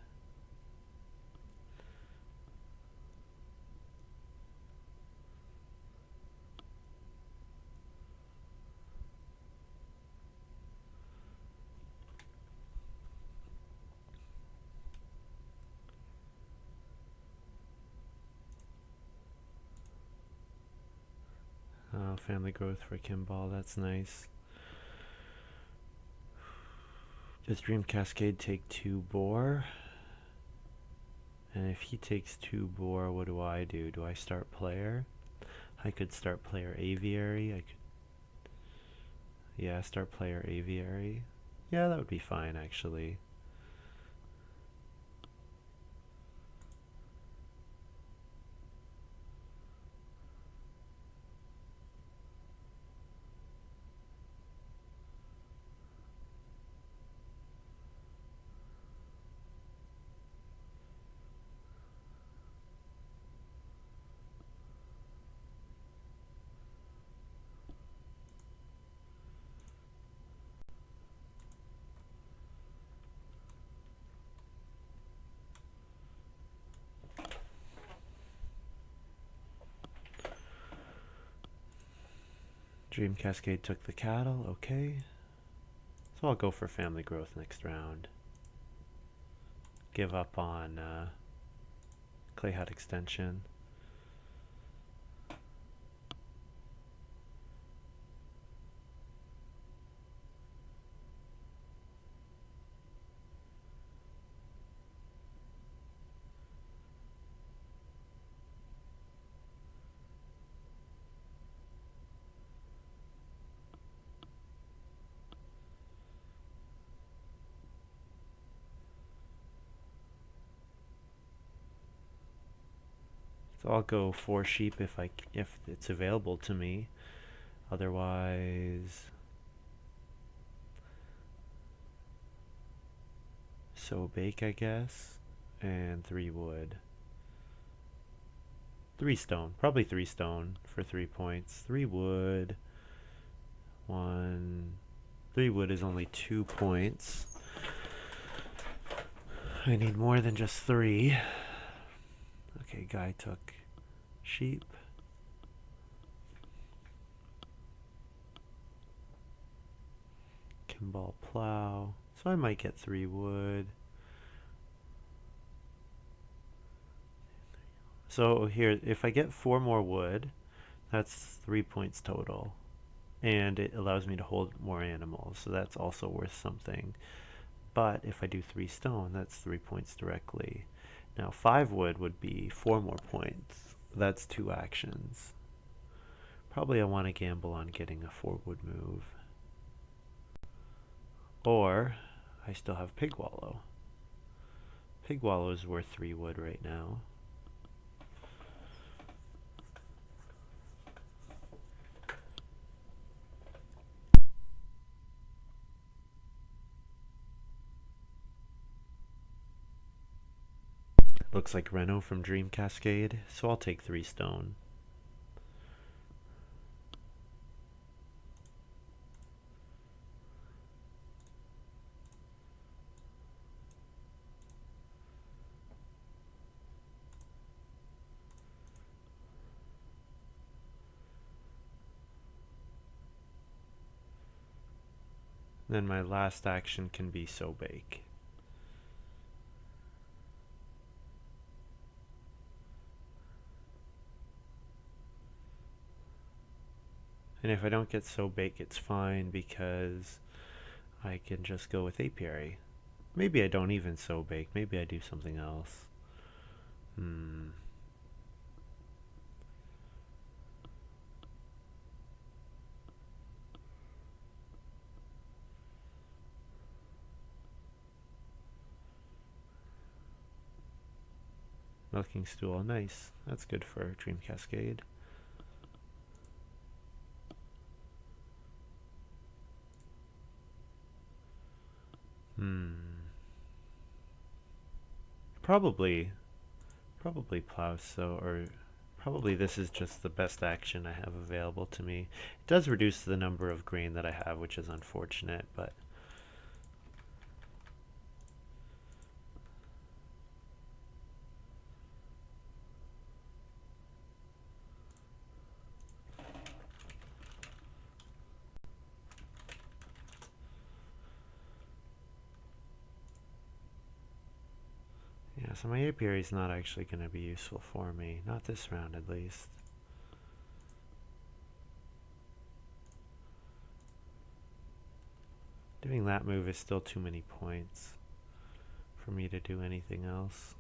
Oh, family growth for Kimball, that's nice. Does Dream Cascade take 2 boar? And if he takes 2 boar, what do I do? Do I start player? I could start player aviary. I could... Yeah, start player aviary. Yeah, that would be fine, actually. Dream Cascade took the cattle, okay. So I'll go for family growth next round. Give up on clay hut extension. So I'll go 4 sheep if it's available to me. Otherwise, sow bake, I guess, and 3 wood. 3 stone. Probably 3 stone for 3 points. 3 wood. 1. 3 wood is only 2 points. I need more than just 3. Okay, guy took sheep. Kimball plow. So I might get 3 wood. So here, if I get 4 more wood, that's 3 points total. And it allows me to hold more animals, so that's also worth something. But if I do 3 stone, that's 3 points directly. Now 5 wood would be 4 more points. That's 2 actions. Probably I want to gamble on getting a 4 wood move. Or I still have pig wallow. Pig wallow is worth 3 wood right now. Looks like Reno from Dream Cascade, so I'll take 3 stone. Then my last action can be sow bake. And if I don't get sow bake, it's fine because I can just go with apiary. Maybe I don't even sow bake. Maybe I do something else. Milking stool, nice. That's good for Dream Cascade. Probably plow sow, or probably this is just the best action I have available to me. It does reduce the number of grain that I have, which is unfortunate, but yeah, so my apiary is not actually going to be useful for me. Not this round, at least. Doing that move is still too many points for me to do anything else.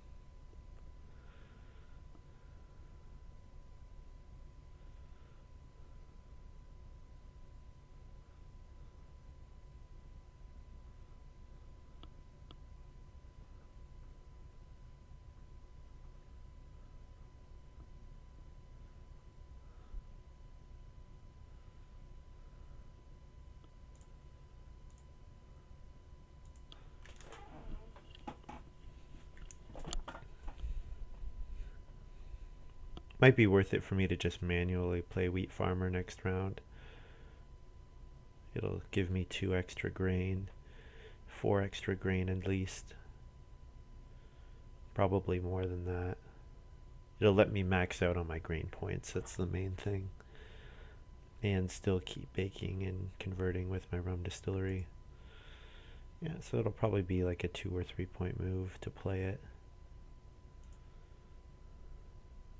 Might be worth it for me to just manually play wheat farmer next round. It'll give me 2 extra grain, 4 extra grain at least. Probably more than that. It'll let me max out on my grain points, that's the main thing. And still keep baking and converting with my rum distillery. Yeah, so it'll probably be like a 2 or 3 point move to play it.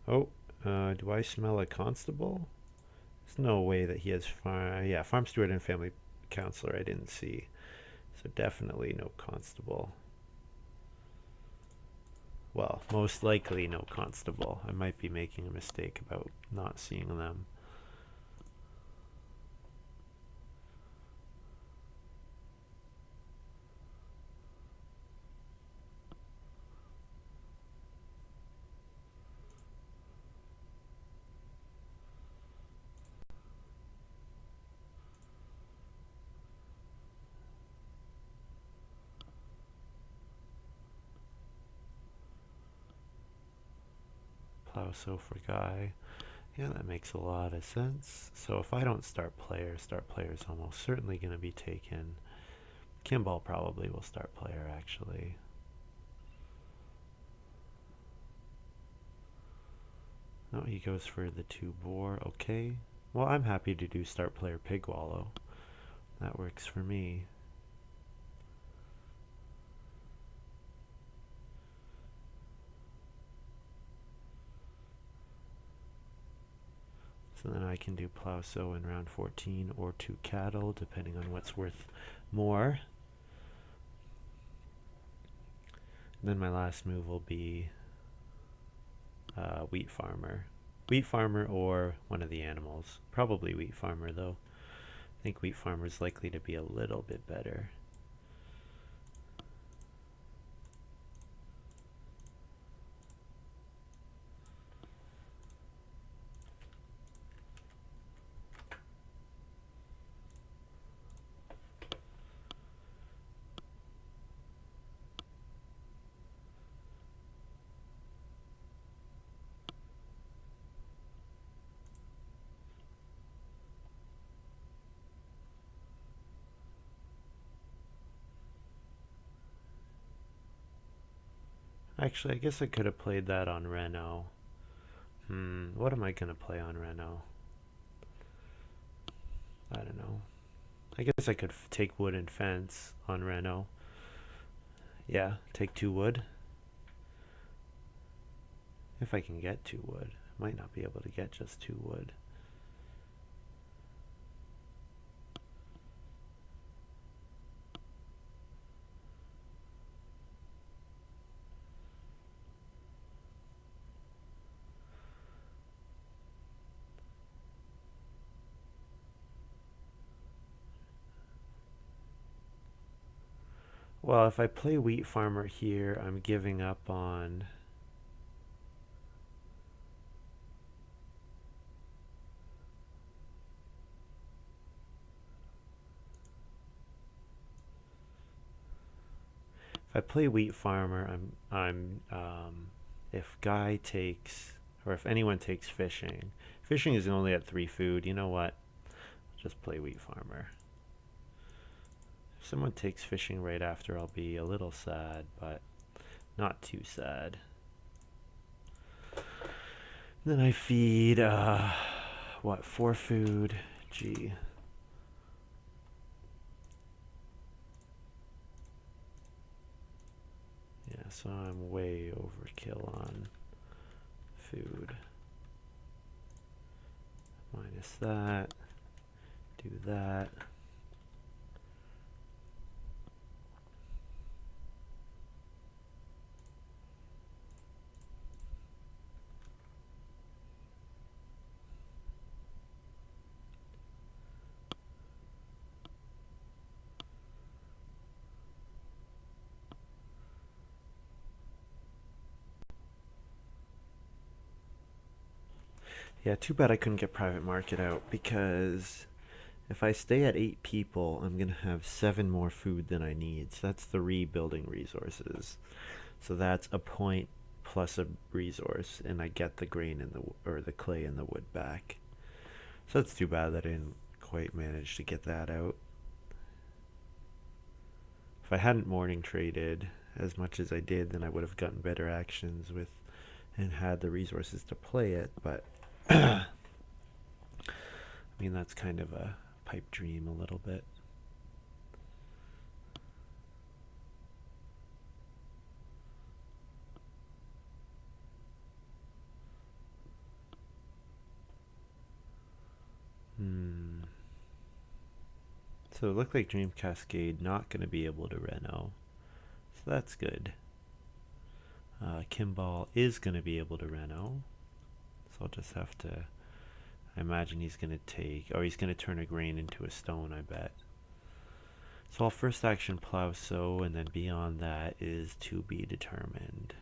Oh, do I smell a constable? There's no way that he has farm steward and family counselor I didn't see. So definitely no constable. Well, most likely no constable. I might be making a mistake about not seeing them. Plow so for guy. Yeah, that makes a lot of sense. So if I don't start player is almost certainly going to be taken. Kimball probably will start player, actually. No, he goes for the 2 boar. Okay. Well, I'm happy to do start player pig wallow. That works for me. So then I can do plow sow in round 14 or 2 cattle, depending on what's worth more. And then my last move will be wheat farmer. Wheat farmer or one of the animals. Probably wheat farmer though. I think wheat farmer is likely to be a little bit better. Actually, I guess I could have played that on Renault. What am I going to play on Renault? I don't know. I guess I could take wood and fence on Renault. Yeah, take 2 wood. If I can get 2 wood. I might not be able to get just 2 wood. Well, if I play wheat farmer here, I'm giving up on... If I play wheat farmer, if guy takes, or if anyone takes fishing, fishing is only at 3 food. You know what? Just play wheat farmer. If someone takes fishing right after, I'll be a little sad, but not too sad. Then I feed, 4 food? G. Yeah, so I'm way overkill on food. Minus that. Do that. Yeah, too bad I couldn't get private market out, because if I stay at 8 people, I'm going to have 7 more food than I need. So that's 3 building resources. So that's a point plus a resource, and I get the grain and the clay and the wood back. So that's too bad that I didn't quite manage to get that out. If I hadn't morning traded as much as I did, then I would have gotten better actions with and had the resources to play it, but I mean, that's kind of a pipe dream a little bit. So it looked like Dream Cascade not going to be able to Reno. So that's good. Kimball is going to be able to Reno. So I'll just have to... I imagine he's going to take... Oh, he's going to turn a grain into a stone, I bet. So I'll first action plow sow, and then beyond that is to be determined.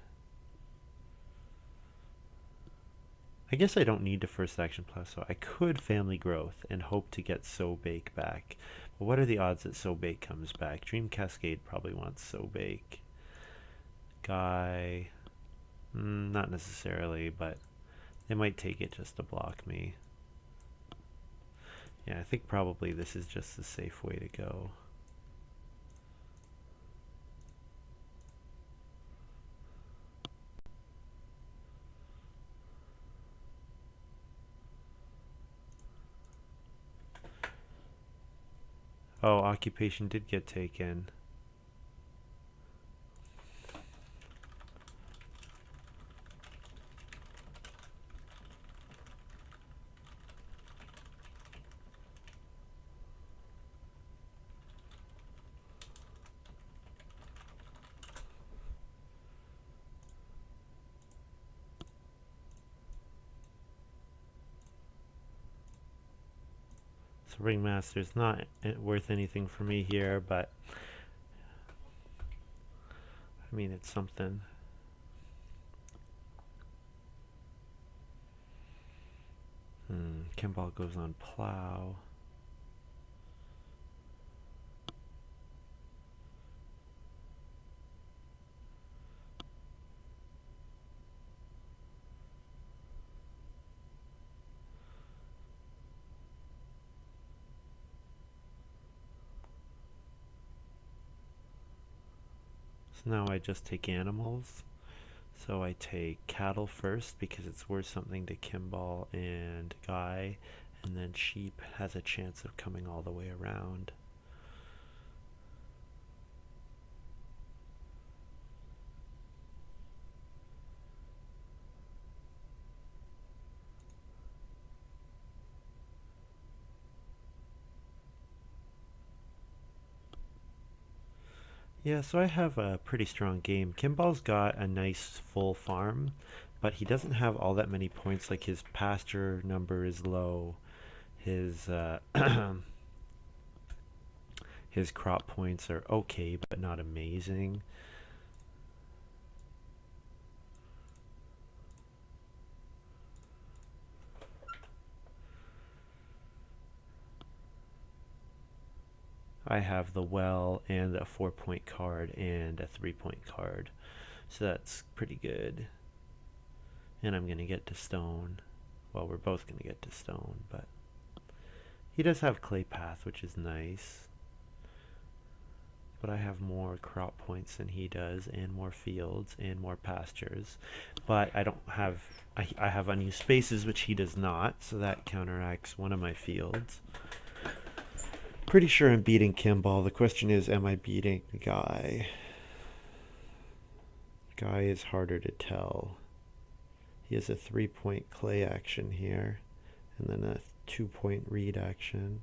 I guess I don't need to first action plow sow. I could family growth and hope to get sow bake back. But what are the odds that sow bake comes back? Dream Cascade probably wants sow bake. Guy... not necessarily, but They might take it just to block me. Yeah, I think probably this is just the safe way to go. Oh, occupation did get taken. So Ringmaster's not worth anything for me here, but I mean, it's something. Kimball goes on plow. So now I just take animals. So I take cattle first because it's worth something to Kimball and Guy, and then sheep has a chance of coming all the way around. Yeah, so I have a pretty strong game. Kimball's got a nice full farm, but he doesn't have all that many points. Like his pasture number is low. His his crop points are okay, but not amazing. I have the well and a 4-point card and a 3-point card. So that's pretty good. And I'm going to get to stone. Well, we're both going to get to stone, but he does have clay path, which is nice. But I have more crop points than he does, and more fields, and more pastures. But I don't have, I have unused spaces, which he does not, so that counteracts one of my fields. Pretty sure I'm beating Kimball. The question is, am I beating Guy? Guy is harder to tell. He has a 3-point clay action here, and then a 2-point reed action.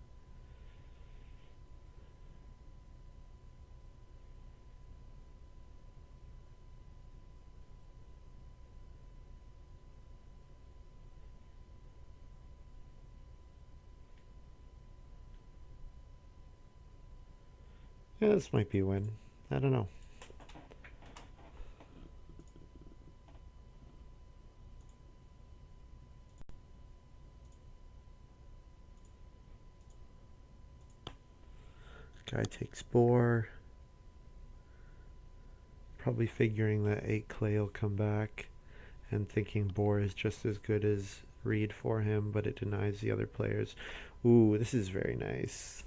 Yeah, this might be a win. I don't know. Guy takes boar. Probably figuring that 8 clay will come back and thinking boar is just as good as reed for him, but it denies the other players. Ooh, this is very nice.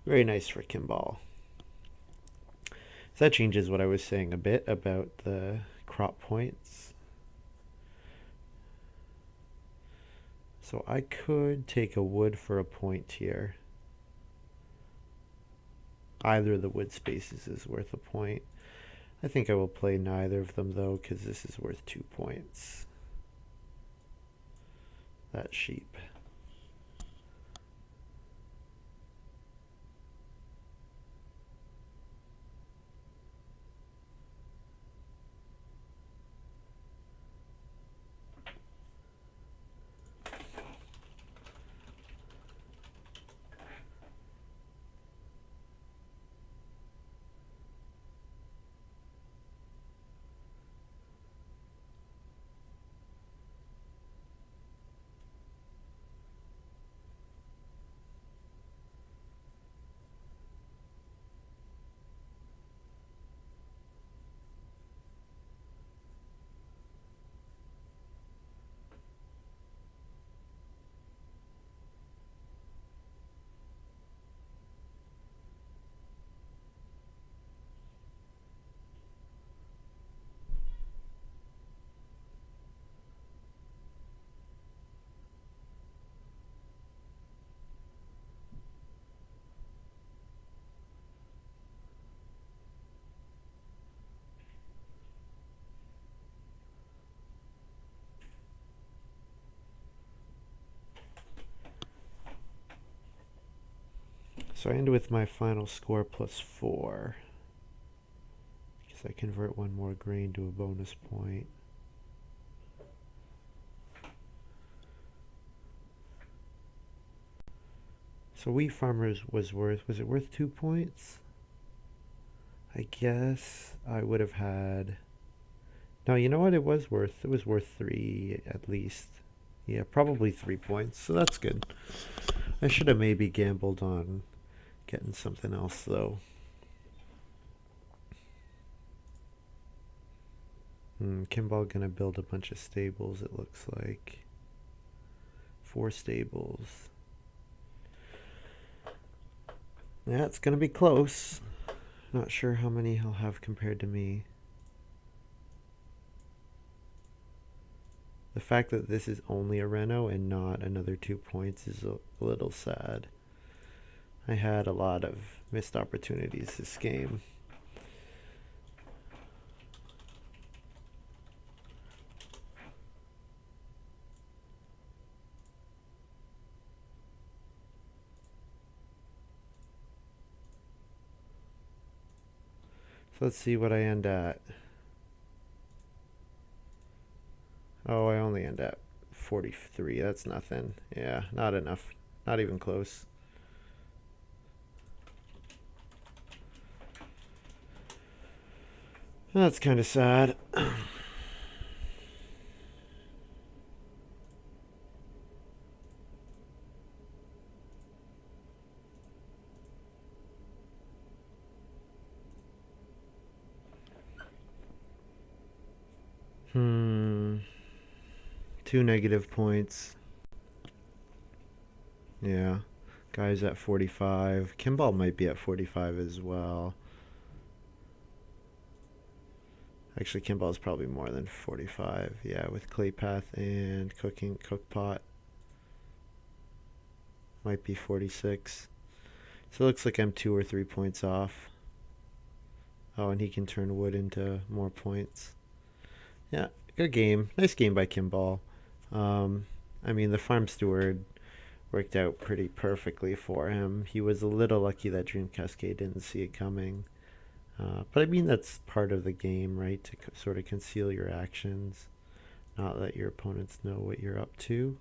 Very nice for Kimball. So that changes what I was saying a bit about the crop points. So I could take a wood for a point here. Either of the wood spaces is worth a point. I think I will play neither of them though, because this is worth 2 points. That sheep. So I end with my final score plus 4. Because I convert one more grain to a bonus point. So Wheat Farmers was it worth 2 points? I guess I would have had, no, you know what, it was worth 3 at least. Yeah, probably 3 points, so that's good. I should have maybe gambled on getting something else though. Kimball gonna build a bunch of stables, it looks like. 4 stables. Yeah, it's gonna be close. Not sure how many he'll have compared to me. The fact that this is only a reno and not another 2 points is a little sad. I had a lot of missed opportunities this game. So let's see what I end at. Oh, I only end at 43. That's nothing. Yeah, not enough. Not even close. That's kind of sad. Hmm. 2 negative points. Yeah. Guy's at 45. Kimball might be at 45 as well. Actually, Kimball's probably more than 45. Yeah, with clay path and cook pot. Might be 46. So it looks like I'm 2 or 3 points off. Oh, and he can turn wood into more points. Yeah, good game. Nice game by Kimball. I mean, the farm steward worked out pretty perfectly for him. He was a little lucky that Dream Cascade didn't see it coming. But I mean, that's part of the game, right? To sort of conceal your actions, not let your opponents know what you're up to.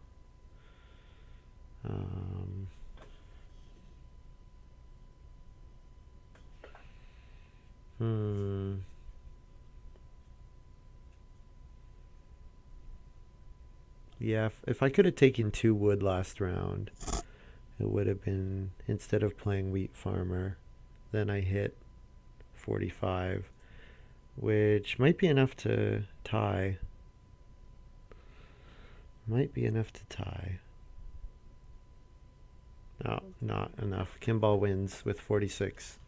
Yeah, if I could have taken 2 wood last round, it would have been, instead of playing Wheat Farmer, then I hit 45, which might be enough to tie. Might be enough to tie. No, not enough. Kimball wins with 46.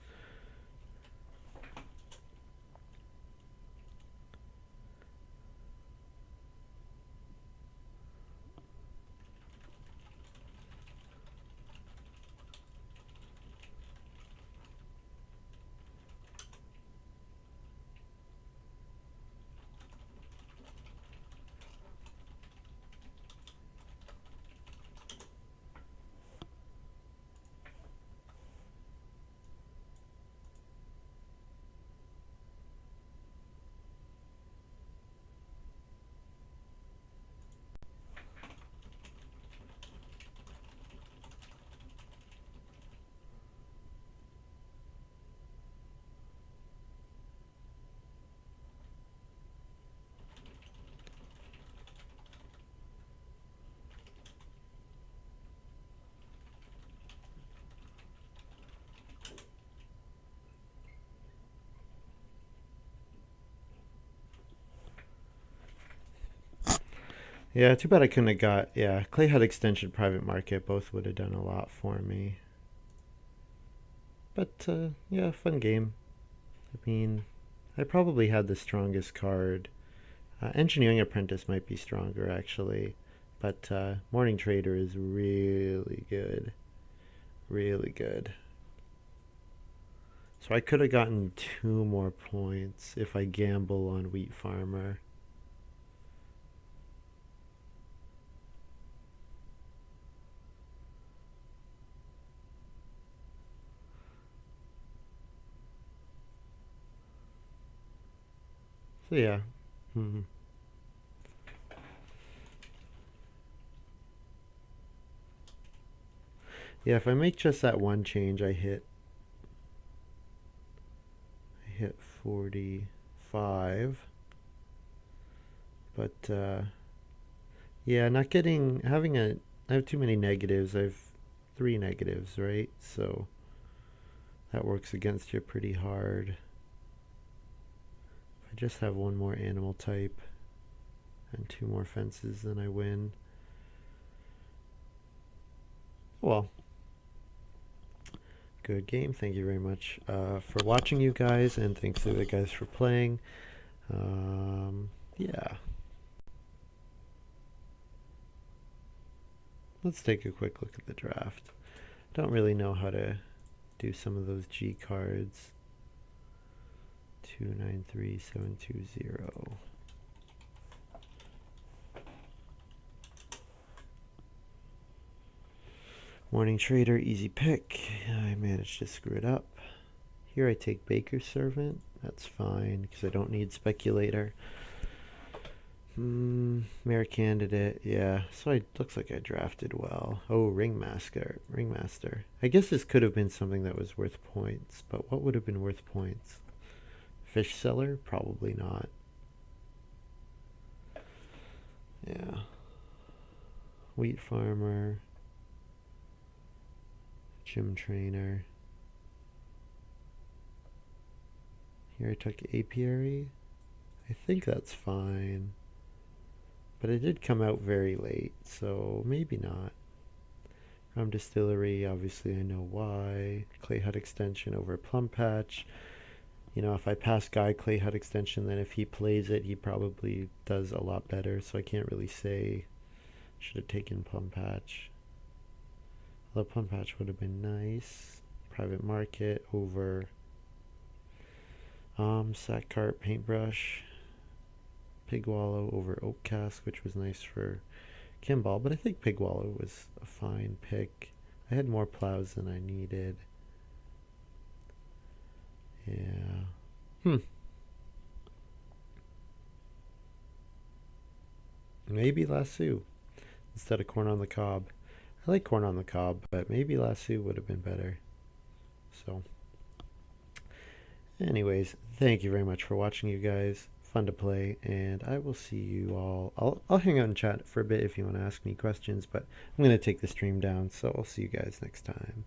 Yeah, too bad I couldn't have got, yeah, Clay had extension private market. Both would have done a lot for me. But, yeah, fun game. I mean, I probably had the strongest card. Engineering Apprentice might be stronger, actually. But Morning Trader is really good. Really good. So I could have gotten 2 more points if I gamble on Wheat Farmer. So yeah. Hmm. Yeah, if I make just that one change, I hit 45. But yeah, not getting having a I have too many negatives. I have three negatives, right? So that works against you pretty hard. If I just have one more animal type and two more fences, then I win. Well, good game. Thank you very much for watching, you guys, and thanks to the guys for playing. Yeah. Let's take a quick look at the draft. Don't really know how to do some of those G cards. 293720. Morning Trader, easy pick. I managed to screw it up. Here I take Baker's Servant. That's fine because I don't need Speculator. Mayor Candidate, yeah. So it looks like I drafted well. Oh, Ringmaster. I guess this could have been something that was worth points, but what would have been worth points? Fish Seller? Probably not. Yeah. Wheat Farmer. Gym Trainer. Here I took Apiary. I think that's fine. But it did come out very late, so maybe not. Rum Distillery, obviously I know why. Clay Hut Extension over Plum Patch. You know, if I pass Guy Clay Hut Extension, then if he plays it, he probably does a lot better, so I can't really say should have taken Plum Patch. Although Plum Patch would have been nice. Private Market over Sack Cart Paintbrush. Pig Wallow over Oak Cask, which was nice for Kimball, but I think Pig Wallow was a fine pick. I had more plows than I needed. Yeah. Maybe Lasso instead of Corn on the Cob. I like Corn on the Cob, but maybe Lasso would have been better. So, anyways, thank you very much for watching, you guys. Fun to play, and I will see you all. I'll hang out and chat for a bit if you want to ask me questions, but I'm going to take the stream down, so I'll see you guys next time.